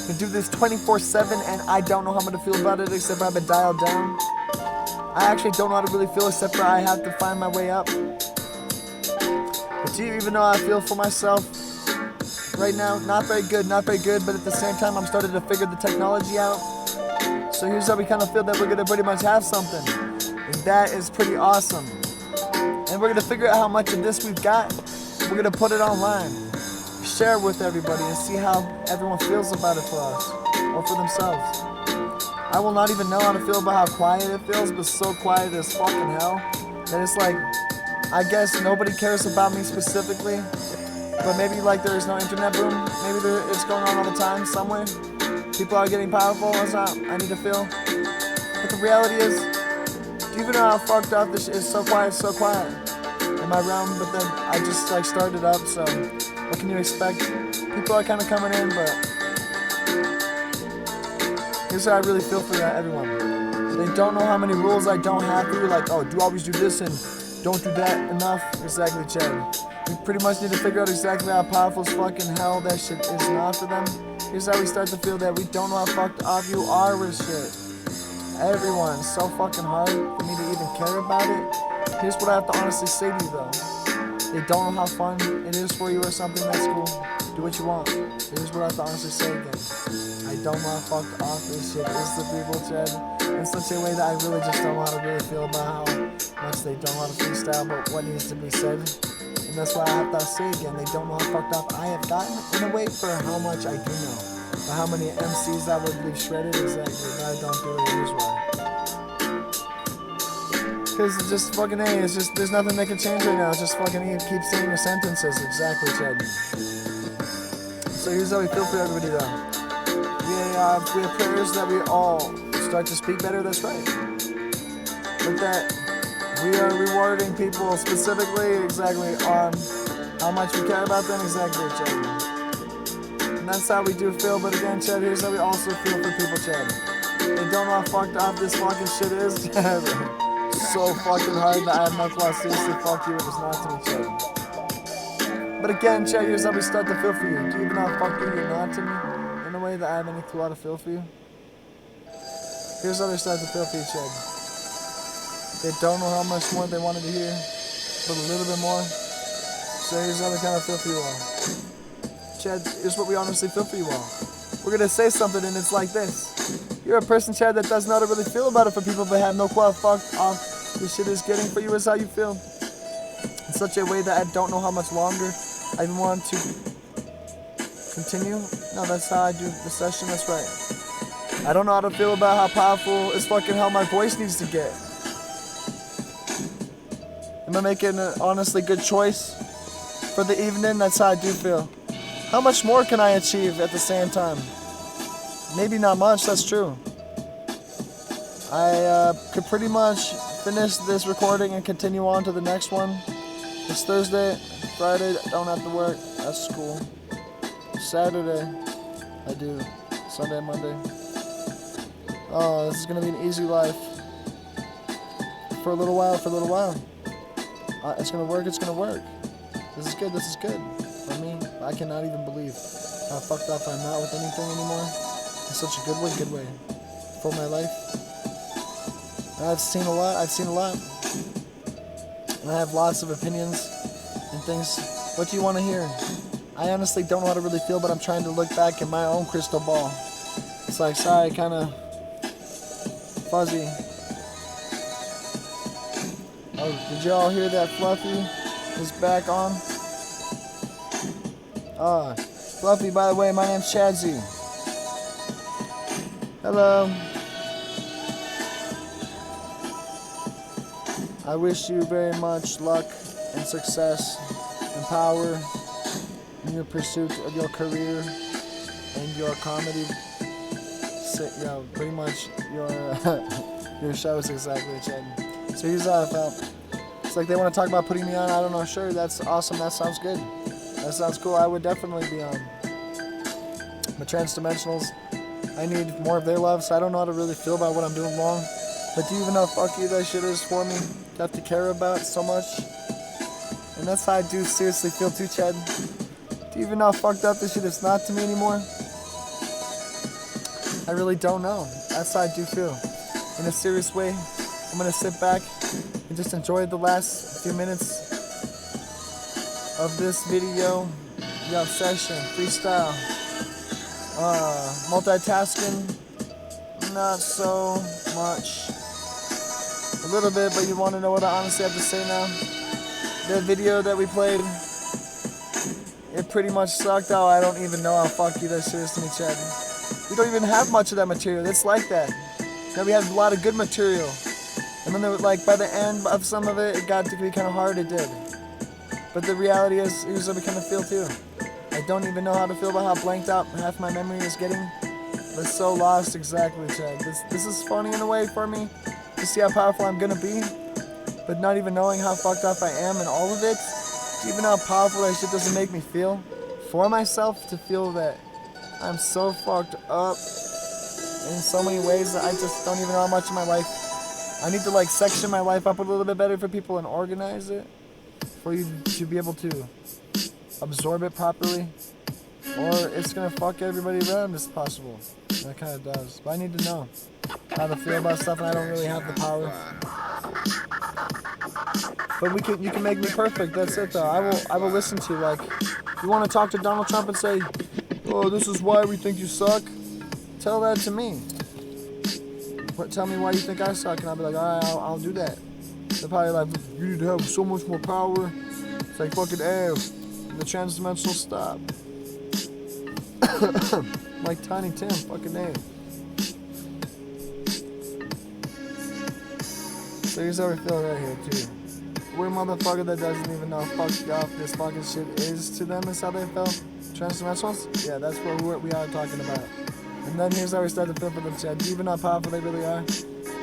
To do this 24/7, and I don't know how I'm gonna feel about it except for I've been dialed down. I actually don't know how to really feel except for I have to find my way up. But do you even know how I feel for myself right now? Not very good, but at the same time I'm starting to figure the technology out. So here's how we kind of feel that we're gonna pretty much have something. And that is pretty awesome. And we're gonna figure out how much of this we've got. We're gonna put it online. Share it with everybody and see how everyone feels about it for us. Or for themselves. I will not even know how to feel about how quiet it feels, but so quiet as fucking hell. That it's like, I guess nobody cares about me specifically. But maybe like there is no internet boom. Maybe it's going on all the time somewhere. People are getting powerful. That's how I need to feel. But the reality is, do you even know how fucked up this shit is? So quiet in my realm. But then I just like started up, so what can you expect? People are kind of coming in, but here's how I really feel for everyone. They don't know how many rules I don't have for you. Like, oh, do always do this and don't do that enough. Exactly, Chad. We pretty much need to figure out exactly how powerful as fucking hell that shit is not for them. Here's how we start to feel that we don't know how fucked up you are with shit. Everyone, it's so fucking hard for me to even care about it. Here's what I have to honestly say to you though. They don't know how fun it is for you or something. That's cool. Do what you want. Here's what I have to honestly say again. I don't know how fucked off this shit is to people, Chad. In such a way that I really just don't know how to really feel about how much they don't know how to freestyle, but what needs to be said. And that's why I have to say again, they don't know how fucked up I have gotten in a way for how much I do know. For how many MCs I would leave shredded, exactly, but I don't do it. Here's why. Because it's just fucking A, it's just, there's nothing that can change right now. It's just fucking E, keep saying your sentences, exactly, Chad. So here's how we feel for everybody though. We have prayers that we all start to speak better, that's right. But that We are rewarding people specifically, exactly on how much we care about them, exactly, Chad. And that's how we do feel, but again, Chad, here's how we also feel for people, Chad. They don't know how fucked up this fucking shit is, Chad. So fucking hard that I have no clue. Seriously, fuck you, it was not to me, Chad. But again, Chad, here's how we start to feel for you. Do you even know how fuck you're not to me in a way that I have any clue how to feel for you? Here's how they start to feel for you, Chad. They don't know how much more they wanted to hear, but a little bit more. So here's how they kind of feel for you all. Chad, here's what we honestly feel for you all. We're gonna say something and it's like this. You're a person, Chad, that doesn't know how to really feel about it for people, but have no clue how fucked off this shit is getting for you is how you feel. In such a way that I don't know how much longer I even want to continue. No, that's how I do the session, that's right. I don't know how to feel about how powerful as fucking hell my voice needs to get. Am I making an honestly good choice for the evening? That's how I do feel. How much more can I achieve at the same time? Maybe not much, that's true. I could pretty much finish this recording and continue on to the next one. It's Thursday, Friday, I don't have to work, that's cool. Saturday, I do. Sunday, Monday. Oh, this is gonna be an easy life. For a little while. It's gonna work. This is good. For me, I cannot even believe how fucked up I'm not with anything anymore. It's such a good way for my life. I've seen a lot. And I have lots of opinions and things. What do you want to hear? I honestly don't know how to really feel, but I'm trying to look back in my own crystal ball. It's like, sorry, kind of fuzzy. Oh, did y'all hear that Fluffy is back on? Fluffy, by the way, my name's CZI. Hello. I wish you very much luck and success and power in your pursuit of your career and your comedy. Pretty much your show is exactly Chad. So here's how I felt. It's like they want to talk about putting me on. I don't know. Sure, that's awesome. That sounds good. That sounds cool. I would definitely be on. But Transdimensionals, I need more of their love, so I don't know how to really feel about what I'm doing wrong. But do you even know how fucky that shit is for me to have to care about so much? And that's how I do seriously feel too, Chad. Do you even know how fucked up this shit is not to me anymore? I really don't know. That's how I do feel. In a serious way, I'm gonna sit back and just enjoy the last few minutes of this video. Session, freestyle, multitasking, not so much. A little bit, but you want to know what I honestly have to say now? The video that we played, it pretty much sucked out. I don't even know how fucky that shit is to me, Chad. We don't even have much of that material. It's like that. Now we had a lot of good material. And then there was, like, by the end of some of it, it got to be kind of hard, it did. But the reality is, here's how we kind of feel too. I don't even know how to feel about how blanked out half my memory is getting. But so lost, exactly, Chad. This is funny in a way for me, to see how powerful I'm gonna be. But not even knowing how fucked up I am and all of it. Even how powerful that shit doesn't make me feel. For myself, to feel that I'm so fucked up in so many ways that I just don't even know how much of my life. I need to like section my life up a little bit better for people and organize it. For you to be able to absorb it properly. Or it's gonna fuck everybody around as possible. And it kinda does. But I need to know how to feel about stuff and I don't really have the power. But you can make me perfect, that's it though. I will listen to you. Like, you wanna talk to Donald Trump and say, oh, this is why we think you suck? Tell that to me. Tell me why you think I suck and I'll be like, alright, I'll do that. They're probably like, you need to have so much more power. It's like fucking the transdimensional stop. Like Tiny Tim, fucking A. So here's how we feel right here too. We're a motherfucker that doesn't even know how fucked up this fucking shit is to them is how they felt. Transdimensionals? Yeah, that's what we are talking about. And then here's how we start to feel for them, Chad. Do you even know how powerful they really are?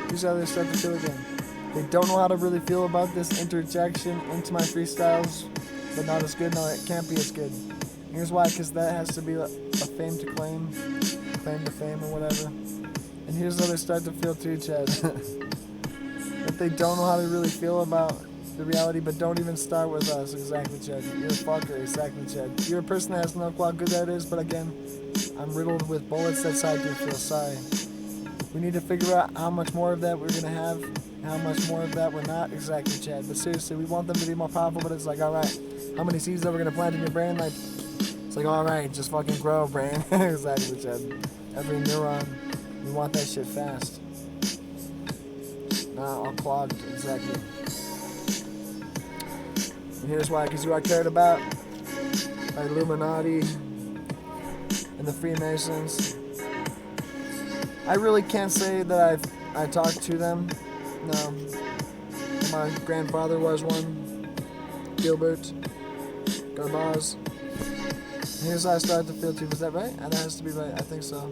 Here's how they start to feel again. They don't know how to really feel about this interjection into my freestyles, but not as good. No, it can't be as good. Here's why, because that has to be a fame to claim to fame or whatever. And here's how they start to feel too, Chad. That they don't know how to really feel about the reality, but don't even start with us. Exactly, Chad. You're a fucker. Exactly, Chad. You're a person that has no clue how good that is, but again, I'm riddled with bullets. That's how I do feel. Sorry. We need to figure out how much more of that we're going to have, and how much more of that we're not. Exactly, Chad. But seriously, we want them to be more powerful, but it's like, alright, how many seeds are we going to plant in your brain? Like, it's like, alright, just fucking grow, brain. Exactly, Chad. Every neuron, we want that shit fast. Not all clogged, exactly. And here's why, because you are cared about by Illuminati and the Freemasons. I really can't say that I talked to them. No. My grandfather was one. Gilbert. Garbaz. Here's how I started to feel too. Was that right? That has to be right. I think so.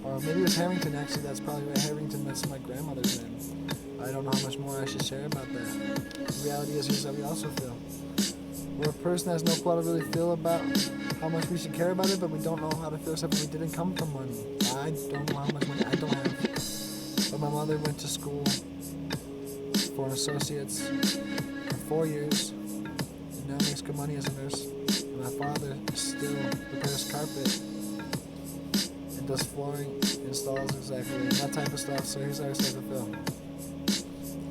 Or maybe it was Harrington actually. That's probably right. Harrington, that's my grandmother's name. I don't know how much more I should share about that. The reality is, here's how we also feel. We're a person that has no clue how to really feel about how much we should care about it, but we don't know how to feel except we didn't come from money. I don't know how much money I don't have. But my mother went to school for an associate's for 4 years, and now makes good money as a nurse. And my father still repairs carpet and does flooring, installs exactly, and that type of stuff. So here's how I start to feel.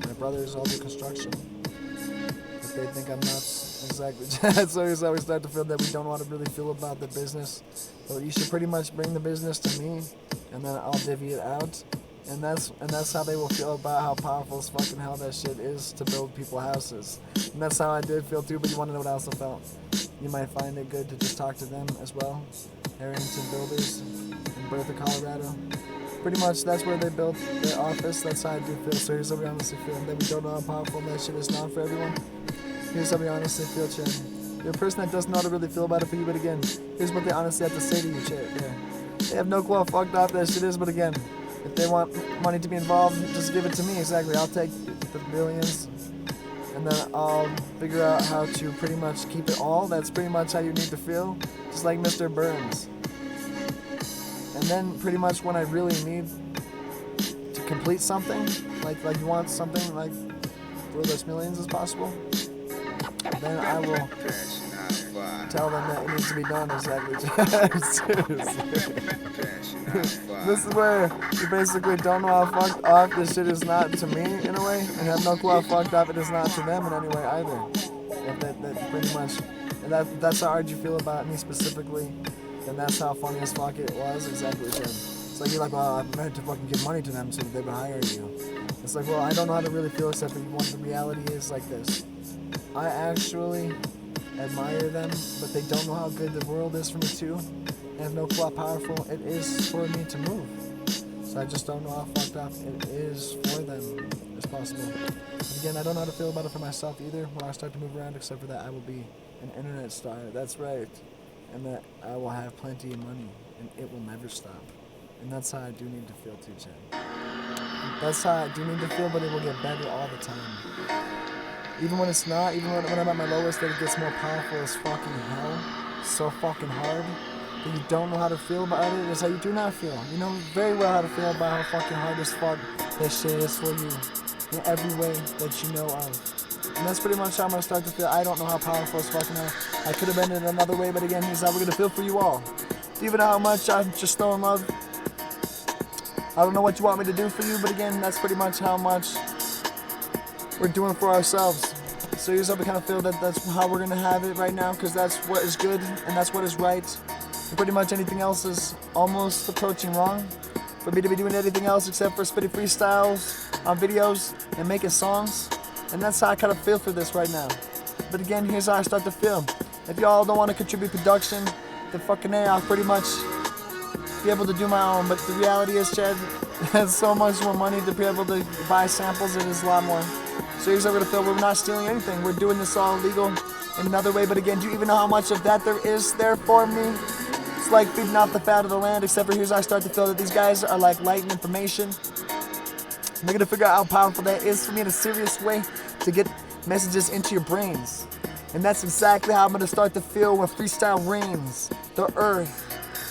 My brothers all do construction, but they think I'm nuts. Exactly. So here's how we start to feel that we don't know how to really feel about the business. So you should pretty much bring the business to me, and then I'll divvy it out. And that's how they will feel about how powerful as fucking hell that shit is to build people houses. And that's how I did feel too, but you want to know what I also felt? You might find it good to just talk to them as well. Harrington Builders in Bertha, Colorado. Pretty much that's where they built their office. That's how I do feel. So here's how we honestly feel. That we don't know how powerful that shit is not for everyone. Here's how we honestly feel, Chad. You're a person that doesn't know how to really feel about it for you, but again, here's what they honestly have to say to you, Chad. Yeah. They have no clue how fucked up that shit is, but again, if they want money to be involved, just give it to me. Exactly. I'll take the billions, and then I'll figure out how to pretty much keep it all. That's pretty much how you need to feel, just like Mr. Burns. And then pretty much when I really need to complete something, like you want something like worth as millions as possible, then I will tell them that it needs to be done. Exactly. This is where you basically don't know how fucked up this shit is not to me in a way, and have no clue how fucked up it is not to them in any way either. That pretty much, and that's how hard you feel about me specifically, and that's how funny as fuck it was. Exactly. It's like you're like, well, I meant to fucking give money to them so that they would hire you. It's like, well, I don't know how to really feel except for what the reality is like this. I actually admire them, but they don't know how good the world is for me too. They have no clue how powerful it is for me to move. So I just don't know how fucked up it is for them as possible. And again, I don't know how to feel about it for myself either when I start to move around, except for that I will be an internet star. That's right. And that I will have plenty of money, and it will never stop. And that's how I do need to feel too, Chad. That's how I do need to feel, but it will get better all the time. Even when it's not, even when I'm at my lowest, that it gets more powerful as fucking hell. So fucking hard that you don't know how to feel about it. It's how you do not feel. You know very well how to feel about how fucking hard as fuck this shit is for you in every way that you know of. And that's pretty much how I'm gonna start to feel. I don't know how powerful as fucking hell. I could have been in another way, but again, here's how we're gonna feel for you all. Even how much I'm just so in love. I don't know what you want me to do for you, but again, that's pretty much how much we're doing for ourselves. So here's how we kind of feel that that's how we're going to have it right now, because that's what is good and that's what is right. And pretty much anything else is almost approaching wrong. For me to be doing anything else except for spitting freestyles on videos and making songs. And that's how I kind of feel for this right now. But again, here's how I start to feel. If y'all don't want to contribute production, then fucking A, I'll pretty much be able to do my own. But the reality is, Chad, there's so much more money to be able to buy samples. It is a lot more. So here's how we're gonna feel. We're not stealing anything. We're doing this all legal in another way. But again, do you even know how much of that there is there for me? It's like feeding off the fat of the land, except for here's how I start to feel that these guys are like light in information. They're gonna figure out how powerful that is for me in a serious way to get messages into your brains. And that's exactly how I'm gonna start to feel when freestyle reigns the earth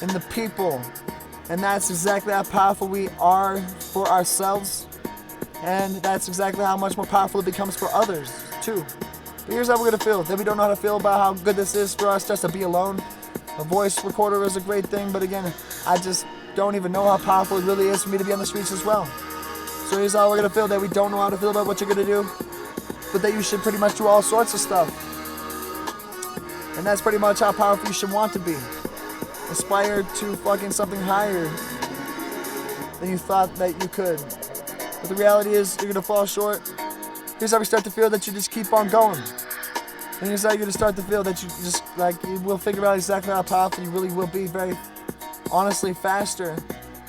and the people. And that's exactly how powerful we are for ourselves. And that's exactly how much more powerful it becomes for others, too. But here's how we're gonna feel. That we don't know how to feel about how good this is for us just to be alone. A voice recorder is a great thing, but again, I just don't even know how powerful it really is for me to be on the streets as well. So here's how we're gonna feel. That we don't know how to feel about what you're gonna do, but that you should pretty much do all sorts of stuff. And that's pretty much how powerful you should want to be. Aspire to fucking something higher than you thought that you could. But the reality is, you're gonna fall short. Here's how we start to feel that you just keep on going. And here's how you're gonna start to feel that you just, like, you will figure out exactly how powerful you really will be very honestly faster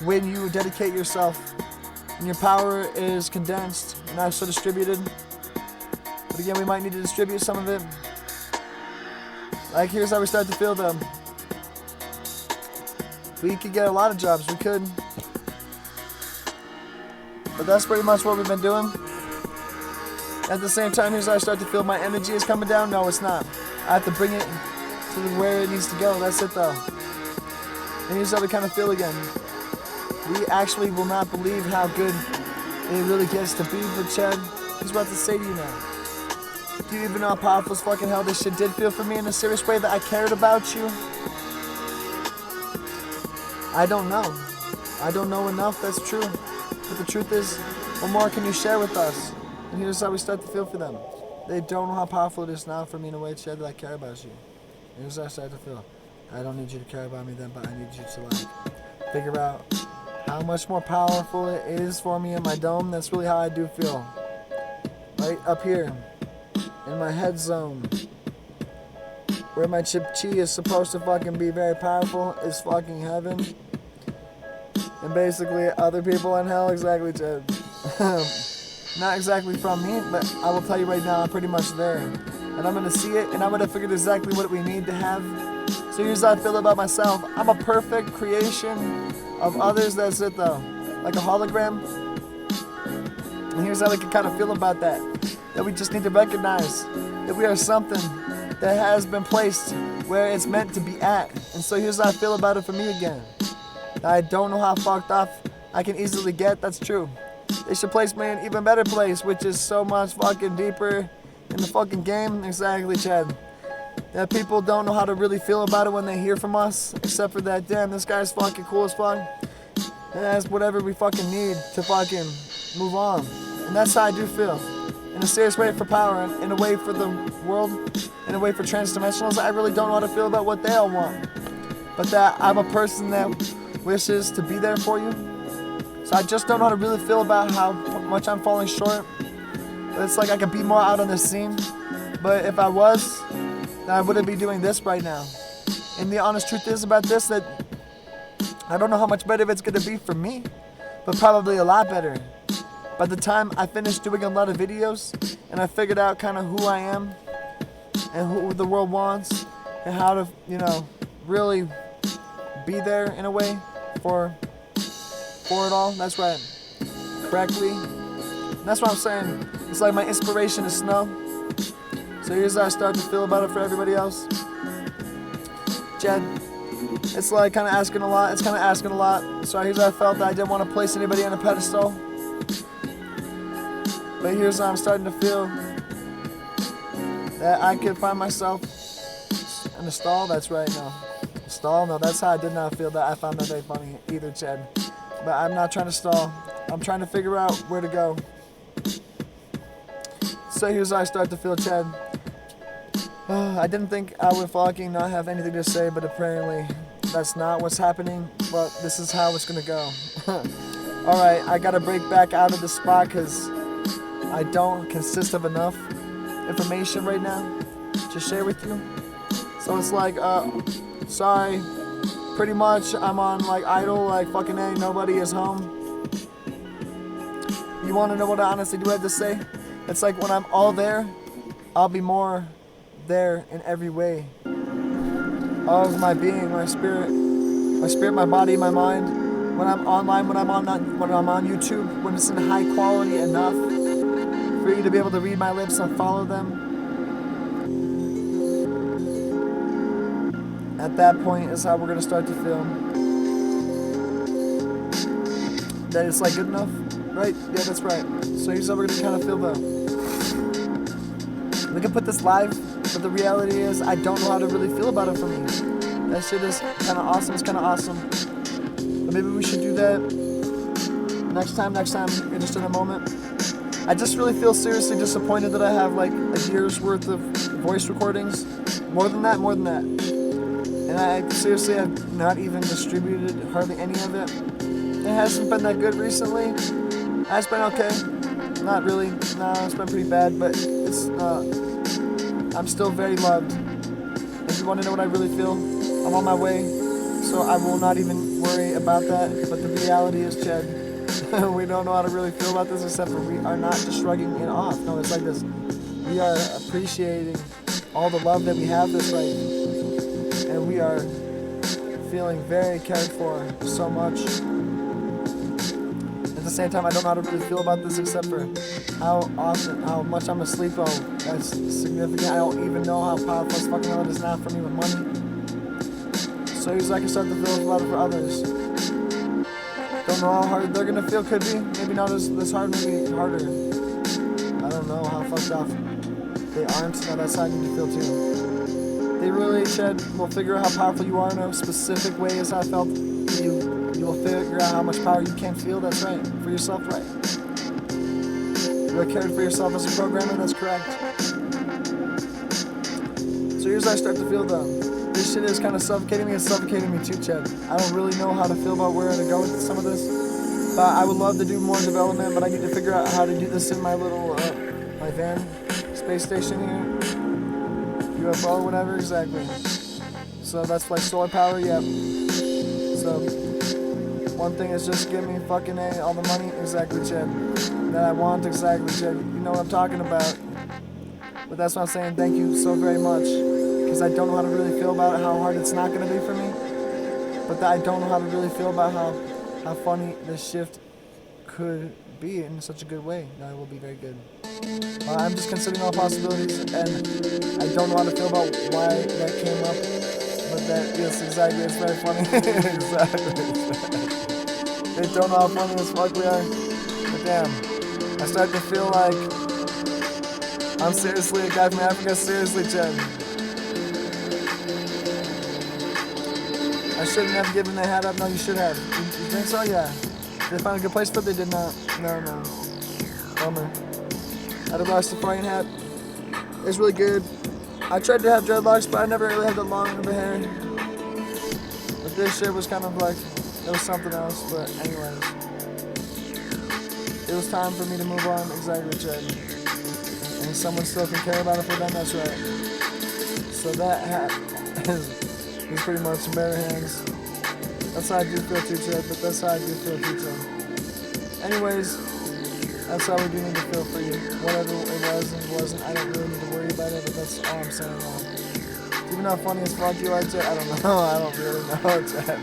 when you dedicate yourself. And your power is condensed and not so distributed. But again, we might need to distribute some of it. Like, here's how we start to feel them. We could get a lot of jobs, we could. But that's pretty much what we've been doing. At the same time, here's how I start to feel my energy is coming down. No, it's not. I have to bring it to where it needs to go. That's it, though. And here's how we kind of feel again. We actually will not believe how good it really gets to be. But Chad, he's about to say to you now. Do you even know how powerful as fucking hell this shit did feel for me in a serious way that I cared about you? I don't know. I don't know enough, that's true. But the truth is, what more can you share with us? And here's how we start to feel for them. They don't know how powerful it is now for me in a way, Chad, that I care about you. And here's how I start to feel. I don't need you to care about me then, but I need you to, like, figure out how much more powerful it is for me in my dome. That's really how I do feel. Right up here, in my head zone, where my chip chi is supposed to fucking be very powerful, is fucking heaven. And basically, other people in hell, exactly, Chad. Not exactly from me, but I will tell you right now, I'm pretty much there. And I'm gonna see it, and I'm gonna figure out exactly what we need to have. So here's how I feel about myself. I'm a perfect creation of others, that's it though. Like a hologram. And here's how we can kind of feel about that. That we just need to recognize that we are something that has been placed where it's meant to be at. And so here's how I feel about it for me again. I don't know how fucked off I can easily get, that's true. They should place me in an even better place, which is so much fucking deeper in the fucking game. Exactly, Chad. That people don't know how to really feel about it when they hear from us, except for that, damn, this guy's fucking cool as fuck. And that's whatever we fucking need to fucking move on. And that's how I do feel. In a serious way for power, in a way for the world, in a way for transdimensionals, I really don't know how to feel about what they all want. But that I'm a person that wishes to be there for you. So I just don't know how to really feel about how much I'm falling short. But it's like I could be more out on the scene. But if I was, then I wouldn't be doing this right now. And the honest truth is about this, that I don't know how much better it's gonna be for me, but probably a lot better. By the time I finished doing a lot of videos and I figured out kind of who I am and who the world wants and how to, you know, really be there in a way for it all. That's right. Correctly. And that's what I'm saying. It's like my inspiration is snow. So here's how I start to feel about it for everybody else. Jed, it's like kind of asking a lot. It's kind of asking a lot. So here's how I felt that I didn't want to place anybody on a pedestal. But here's how I'm starting to feel that I could find myself in a stall. That's right, no. A stall? No, that's how I did not feel that. I found that very funny either, Chad. But I'm not trying to stall. I'm trying to figure out where to go. So here's how I start to feel, Chad. I didn't think I would fucking not have anything to say, but apparently that's not what's happening. But this is how it's gonna go. Alright, I gotta break back out of the spot because I don't consist of enough information right now to share with you. So it's like, sorry, pretty much I'm on like idle, like fucking ain't nobody is home. You wanna know what I honestly do have to say? It's like when I'm all there, I'll be more there in every way of my being, my spirit, my body, my mind. when I'm online, when I'm on YouTube, when it's in high quality enough for you to be able to read my lips and follow them. At that point is how we're gonna start to feel that it's like good enough, right? Yeah, that's right. So here's how we're gonna kind of feel though. We can put this live, but the reality is I don't know how to really feel about it for me. That shit is kind of awesome. It's kind of awesome. But maybe we should do that next time, just in a moment. I just really feel seriously disappointed that I have like a year's worth of voice recordings. More than that. And I seriously have not even distributed hardly any of it. It hasn't been that good recently. It's been okay. Not really. No, it's been pretty bad, but it's I'm still very loved. If you want to know what I really feel, I'm on my way. So I will not even worry about that. But the reality is, Chad, we don't know how to really feel about this except for we are not just shrugging it off. No, it's like this. We are appreciating all the love that we have this life. And we are feeling very cared for so much. At the same time, I don't know how to really feel about this except for how much I'm asleep. Oh, that's significant. I don't even know how powerful this fucking hell it is now for me with money. So here's I can start to feel about it for others. Don't know how hard they're gonna feel. Could be. Maybe not as hard, maybe harder. I don't know how fucked off they aren't. Now that's how I need to feel too. They really, Chad, will figure out how powerful you are in a specific way as I felt. You'll figure out how much power you can feel. That's right. For yourself, right. You're cared for yourself as a programmer. That's correct. So here's how I start to feel though. This shit is kind of suffocating me. It's suffocating me too, Chad. I don't really know how to feel about where to go with some of this. But I would love to do more development, but I need to figure out how to do this in my little, my van space station here. UFO, whatever, exactly. So that's like solar power, yep. So, one thing is just give me fucking all the money, exactly, Chad. That I want, exactly, Chad. You know what I'm talking about. But that's what I'm saying, thank you so very much. Because I don't know how to really feel about it, how hard it's not going to be for me. But I don't know how to really feel about how funny this shift could be in such a good way. No, it will be very good. I'm just considering all possibilities, and I don't know how to feel about why that came up, but that, yes, exactly, it's very funny. Exactly. They don't know how funny as fuck we are, but damn, I start to feel like I'm seriously a guy from Africa, seriously, Chad. I shouldn't have given the hat up, no, you should have. You think so? Yeah. Did they find a good place for it? They did not. No. Bummer. I had a Rastafarian hat. It's really good. I tried to have dreadlocks, but I never really had that long of a hair. But this shit was kind of like, it was something else. But anyways, it was time for me to move on. Exactly, Chad. And someone still can care about it for them. That's right. So that hat is pretty much in bare hands. That's how I do feel too, Chad. But that's how I do feel too, Chad. Anyways. That's how we do need to feel for you. Whatever it was and wasn't, I don't really need to worry about it, but that's all I'm saying now. Even how funny as fuck you are, Chad, I don't know. I don't really know, Chad.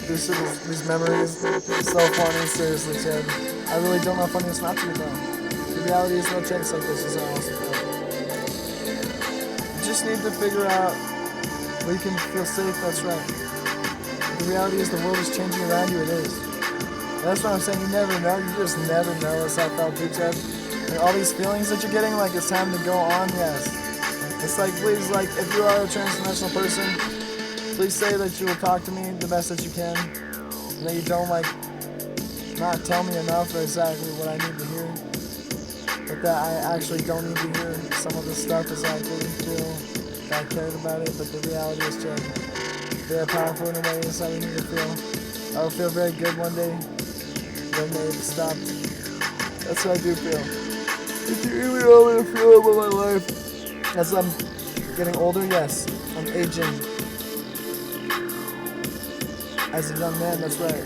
These memories, so funny, seriously, Chad. I really don't know how funny it's not to you, though. The reality is no chance like this is all also fun. You just need to figure out where you can feel safe, that's right. The reality is the world is changing around you, it is. That's what I'm saying, you never know, you just never know. That's how I felt too, Chad. Like, all these feelings that you're getting, like it's time to go on, yes. It's like, please, like, if you are a transdimensional person, please say that you will talk to me the best that you can. And that you don't, like, not tell me enough or exactly what I need to hear. But that I actually don't need to hear some of the stuff as I didn't feel that I cared about it. But the reality is, Chad, they're powerful in a way, that's how we need to feel. I will feel very good one day. When they stopped. That's how I do feel. If you really want me to feel about my life as I'm getting older, yes, I'm aging. As a young man, that's right.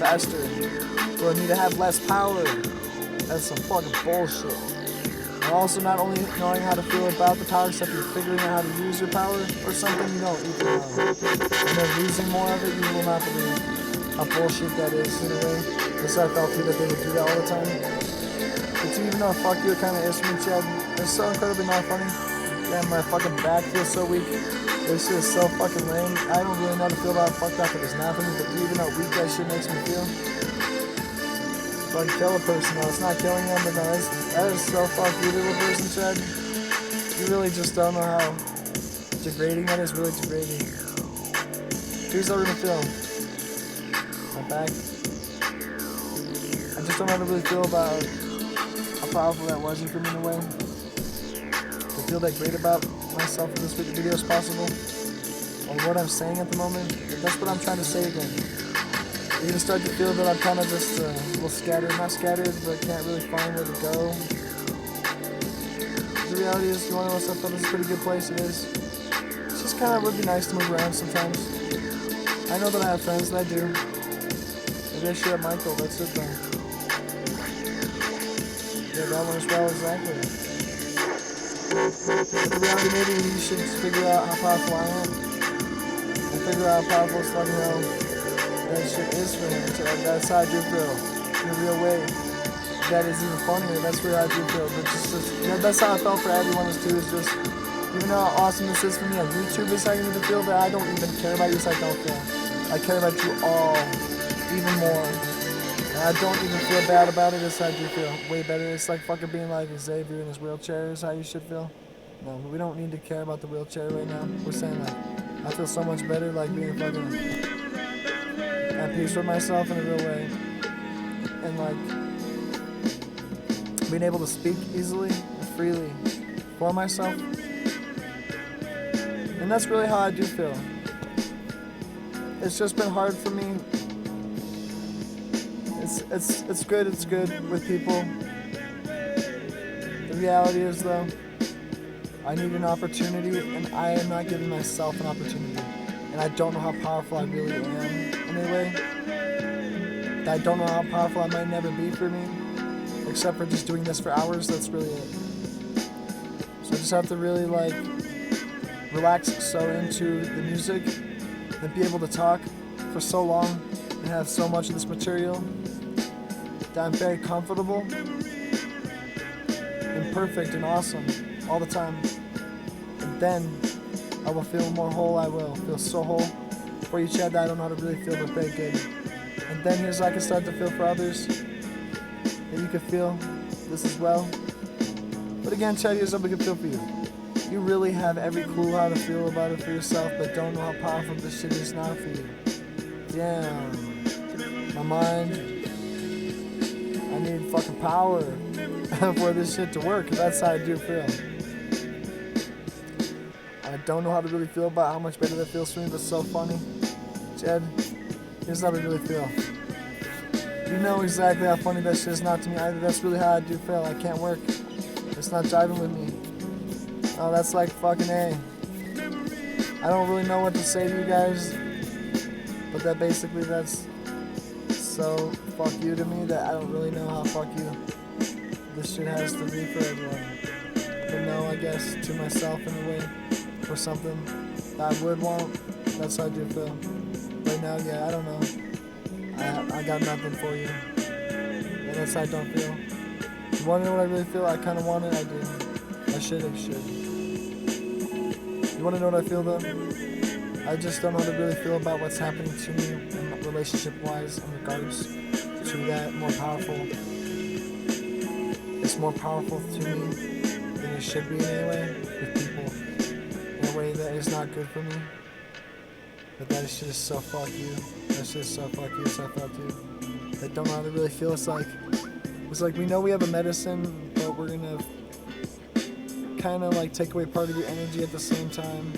Faster. For me to have less power. That's some fucking bullshit. And also not only knowing how to feel about the power, except you're figuring out how to use your power or something you don't even know. And then losing more of it, you will not believe. how bullshit that is in a way. Because I felt too that they would do that all the time. But to even know fuck you, it kind of is for me, Chad. It's so incredibly not funny. Damn, my fucking back feels so weak. This shit is so fucking lame. I don't really know how to feel about fucked up if it's not for me, but even how weak that shit makes me feel. Fucking kill a person, though. It's not killing them, but no, that is so fuck you, little person, Chad. You really just don't know how degrading that is, really degrading. Here's how we're gonna feel. My back. I just don't know how to really feel about how powerful that was for me in a way. To feel that great about myself in this video as possible. Or what I'm saying at the moment. That's what I'm trying to say again. You're gonna start to feel that I'm kind of just a little scattered. Not scattered, but can't really find where to go. The reality is, you wanna know what's up? This is a pretty good place, it is. It's just kind of would be nice to move around sometimes. I know that I have friends that I do. Maybe I should have Michael, that's it though. Yeah, that one as well, exactly. But the reality, maybe you should figure out how powerful I am. And figure out how powerful it's fucking hell that shit is for him. That's how I do feel. In a real way. That is even funnier. That's where I do feel. But that's how I felt for everyone is too. Is just, even though how awesome this is for me on YouTube, is how you need to feel that I don't even care about you, so I don't feel. I care about you all, even more. And I don't even feel bad about it, it's how I do feel. Way better. It's like fucking being like Xavier in his wheelchair is how you should feel. No, we don't need to care about the wheelchair right now. We're saying like, I feel so much better like being fucking at peace with myself in a real way. And like, being able to speak easily and freely for myself. And that's really how I do feel. It's just been hard for me. It's good with people. The reality is though, I need an opportunity and I am not giving myself an opportunity. And I don't know how powerful I really am in a way. I don't know how powerful I might never be for me. Except for just doing this for hours, that's really it. So I just have to really like relax so into the music and be able to talk for so long and have so much of this material that I'm very comfortable and perfect and awesome all the time. And then I will feel more whole. I will feel so whole for you, Chad, that I don't know how to really feel, but very good. And then here's how I can start to feel for others. That you could feel this as well. But again, Chad, here's how we can feel for you. You really have every clue how to feel about it for yourself, but don't know how powerful this shit is now for you. Damn. My mind. I need fucking power for this shit to work, because that's how I do feel. I don't know how to really feel about how much better that feels for me, but it's so funny. Chad, here's how we really feel. You know exactly how funny that shit is not to me either. That's really how I do feel. I can't work. It's not jiving with me. Oh, that's like fucking A. I don't really know what to say to you guys. But that basically, that's so fuck you to me that I don't really know how fuck you this shit has to be for everyone. But no, I guess to myself in a way. For something that I would want. That's how I do feel. Right now, yeah, I don't know. I got nothing for you. And that's how I don't feel. You want to know what I really feel? I kind of want it, I do. I should. You want to know what I feel though? I just don't know how to really feel about what's happening to me relationship-wise in regards to that more powerful. It's more powerful to me than it should be anyway, with people in a way that is not good for me. But that shit is so fuck you. That shit is so fuck you, so I felt too. I don't know how to really feel. It's like we know we have a medicine, but we're gonna kind of like take away part of your energy at the same time.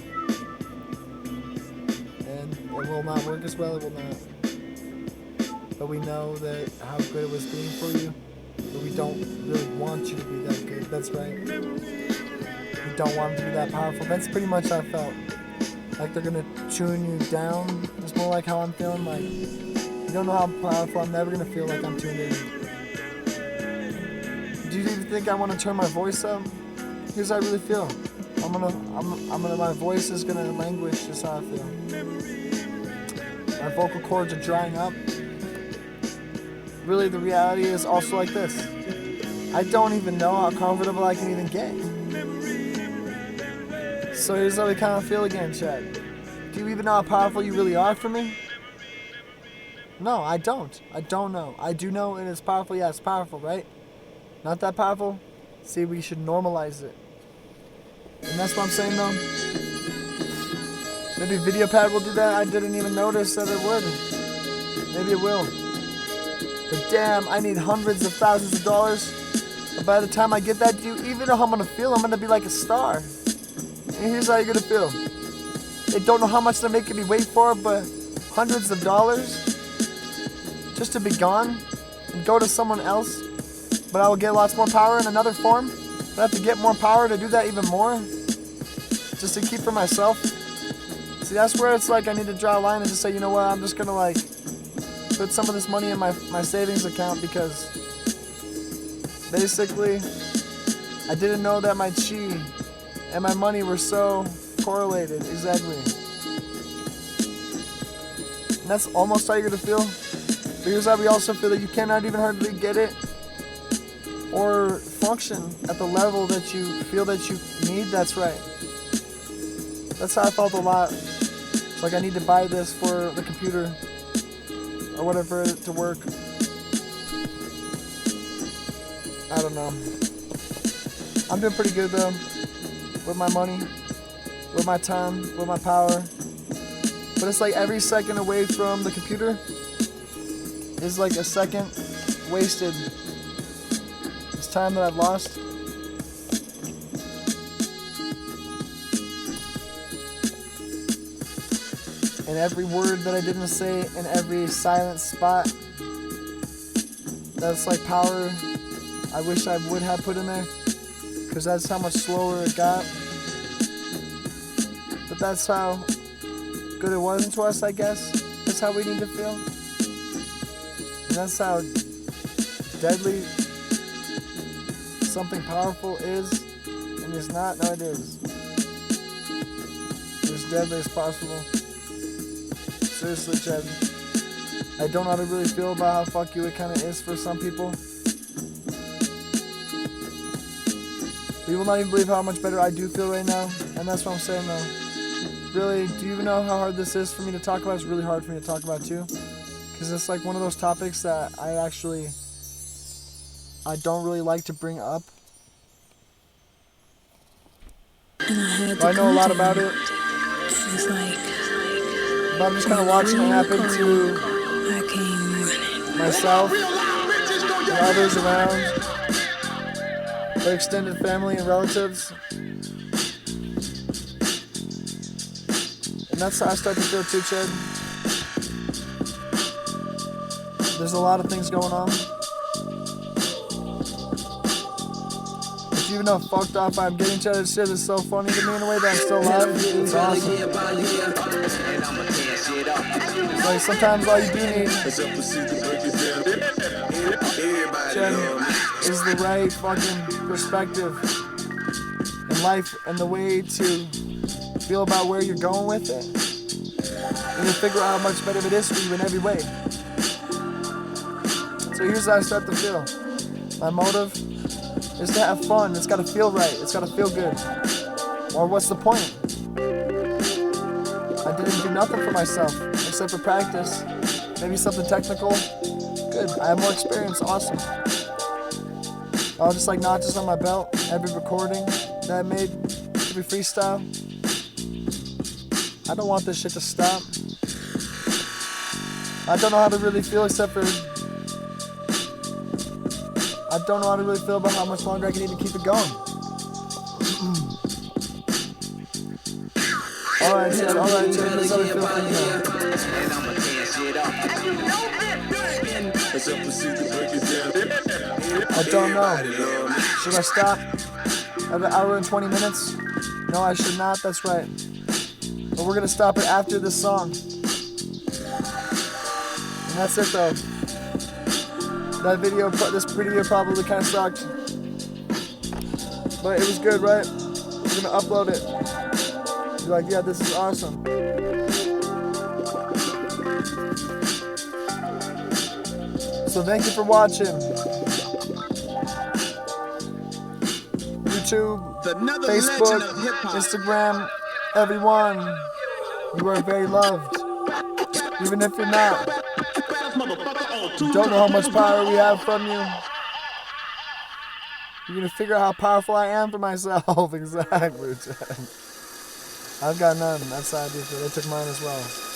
And it will not work as well, it will not. But we know that how good it was being for you, but we don't really want you to be that good. That's right. We don't want them to be that powerful. That's pretty much how I felt. Like they're gonna tune you down. It's more like how I'm feeling. Like you don't know how powerful. I'm never gonna feel like I'm tuned in. Do you even think I want to turn my voice up? Here's how I really feel. My voice is gonna languish. Is how I feel. My My vocal cords are drying up. Really, the reality is also like this. I don't even know how comfortable I can even get. So here's how we kind of feel again, Chad. Do you even know how powerful you really are for me? No, I don't. I don't know. I do know it is powerful. Yeah, it's powerful, right? Not that powerful? See, we should normalize it. And that's what I'm saying, though. Maybe VideoPad will do that. I didn't even notice that it would. Maybe it will. But damn, I need hundreds of thousands of dollars. And by the time I get that, do you even know how I'm gonna feel? I'm gonna be like a star. And here's how you're gonna feel. They don't know how much they're making me wait for, but hundreds of dollars just to be gone and go to someone else. But I will get lots more power in another form. But I have to get more power to do that even more. Just to keep for myself. See, that's where it's like I need to draw a line and just say, you know what, I'm just gonna like put some of this money in my savings account because basically I didn't know that my chi and my money were so correlated. Exactly. And that's almost how you're gonna feel. But here's how we also feel that you cannot even hardly get it or function at the level that you feel that you need. That's right. That's how I felt a lot. It's like I need to buy this for the computer or whatever to work. I don't know. I'm doing pretty good though. With my money, with my time, with my power. But it's like every second away from the computer is like a second wasted. It's time that I've lost. And every word that I didn't say in every silent spot, that's like power I wish I would have put in there, because that's how much slower it got. But that's how good it wasn't to us, I guess. That's how we need to feel. And that's how deadly something powerful is and is not. No, it is. It's as deadly as possible. Seriously, Chad. I don't know how to really feel about how fuck you it kind of is for some people. But you will not even believe how much better I do feel right now. And that's what I'm saying though. Really, do you even know how hard this is for me to talk about? It's really hard for me to talk about too. Because it's like one of those topics that I don't really like to bring up. But I know a lot about it. It's like, but I'm just kind of watching it happen to I came running. myself and others around, their extended family and relatives. And that's how I start to feel too, Chad. There's a lot of things going on. If you even know how fucked off I'm getting, Chad, this shit is so funny to me in a way that I'm still alive. It's awesome. It's like sometimes all you do need, Chad, is the right fucking perspective in life and the way to feel about where you're going with it. And you figure out how much better it is for you in every way. So here's how I start to feel. My motive is to have fun. It's gotta feel right. It's gotta feel good. Or what's the point? I didn't do nothing for myself except for practice. Maybe something technical. Good. I have more experience. Awesome. I'll just like notches on my belt. Every recording that I made, every freestyle. I don't want this shit to stop. I don't know how to really feel except for I don't know how to really feel about how much longer I can even keep it going. Alright, Chad, here's how I feel for you now. I don't know. Should I stop at an hour and 20 minutes? No, I should not, that's right. But we're gonna stop it after this song. And that's it though. This video probably kind of sucked. But it was good, right? We're gonna upload it. Be like, yeah, this is awesome. So thank you for watching. YouTube, Facebook, Instagram, everyone. You are very loved. Even if you're not. You don't know how much power we have from you. You're gonna figure out how powerful I am for myself. Exactly. I've got none. That's how I do feel. They took mine as well.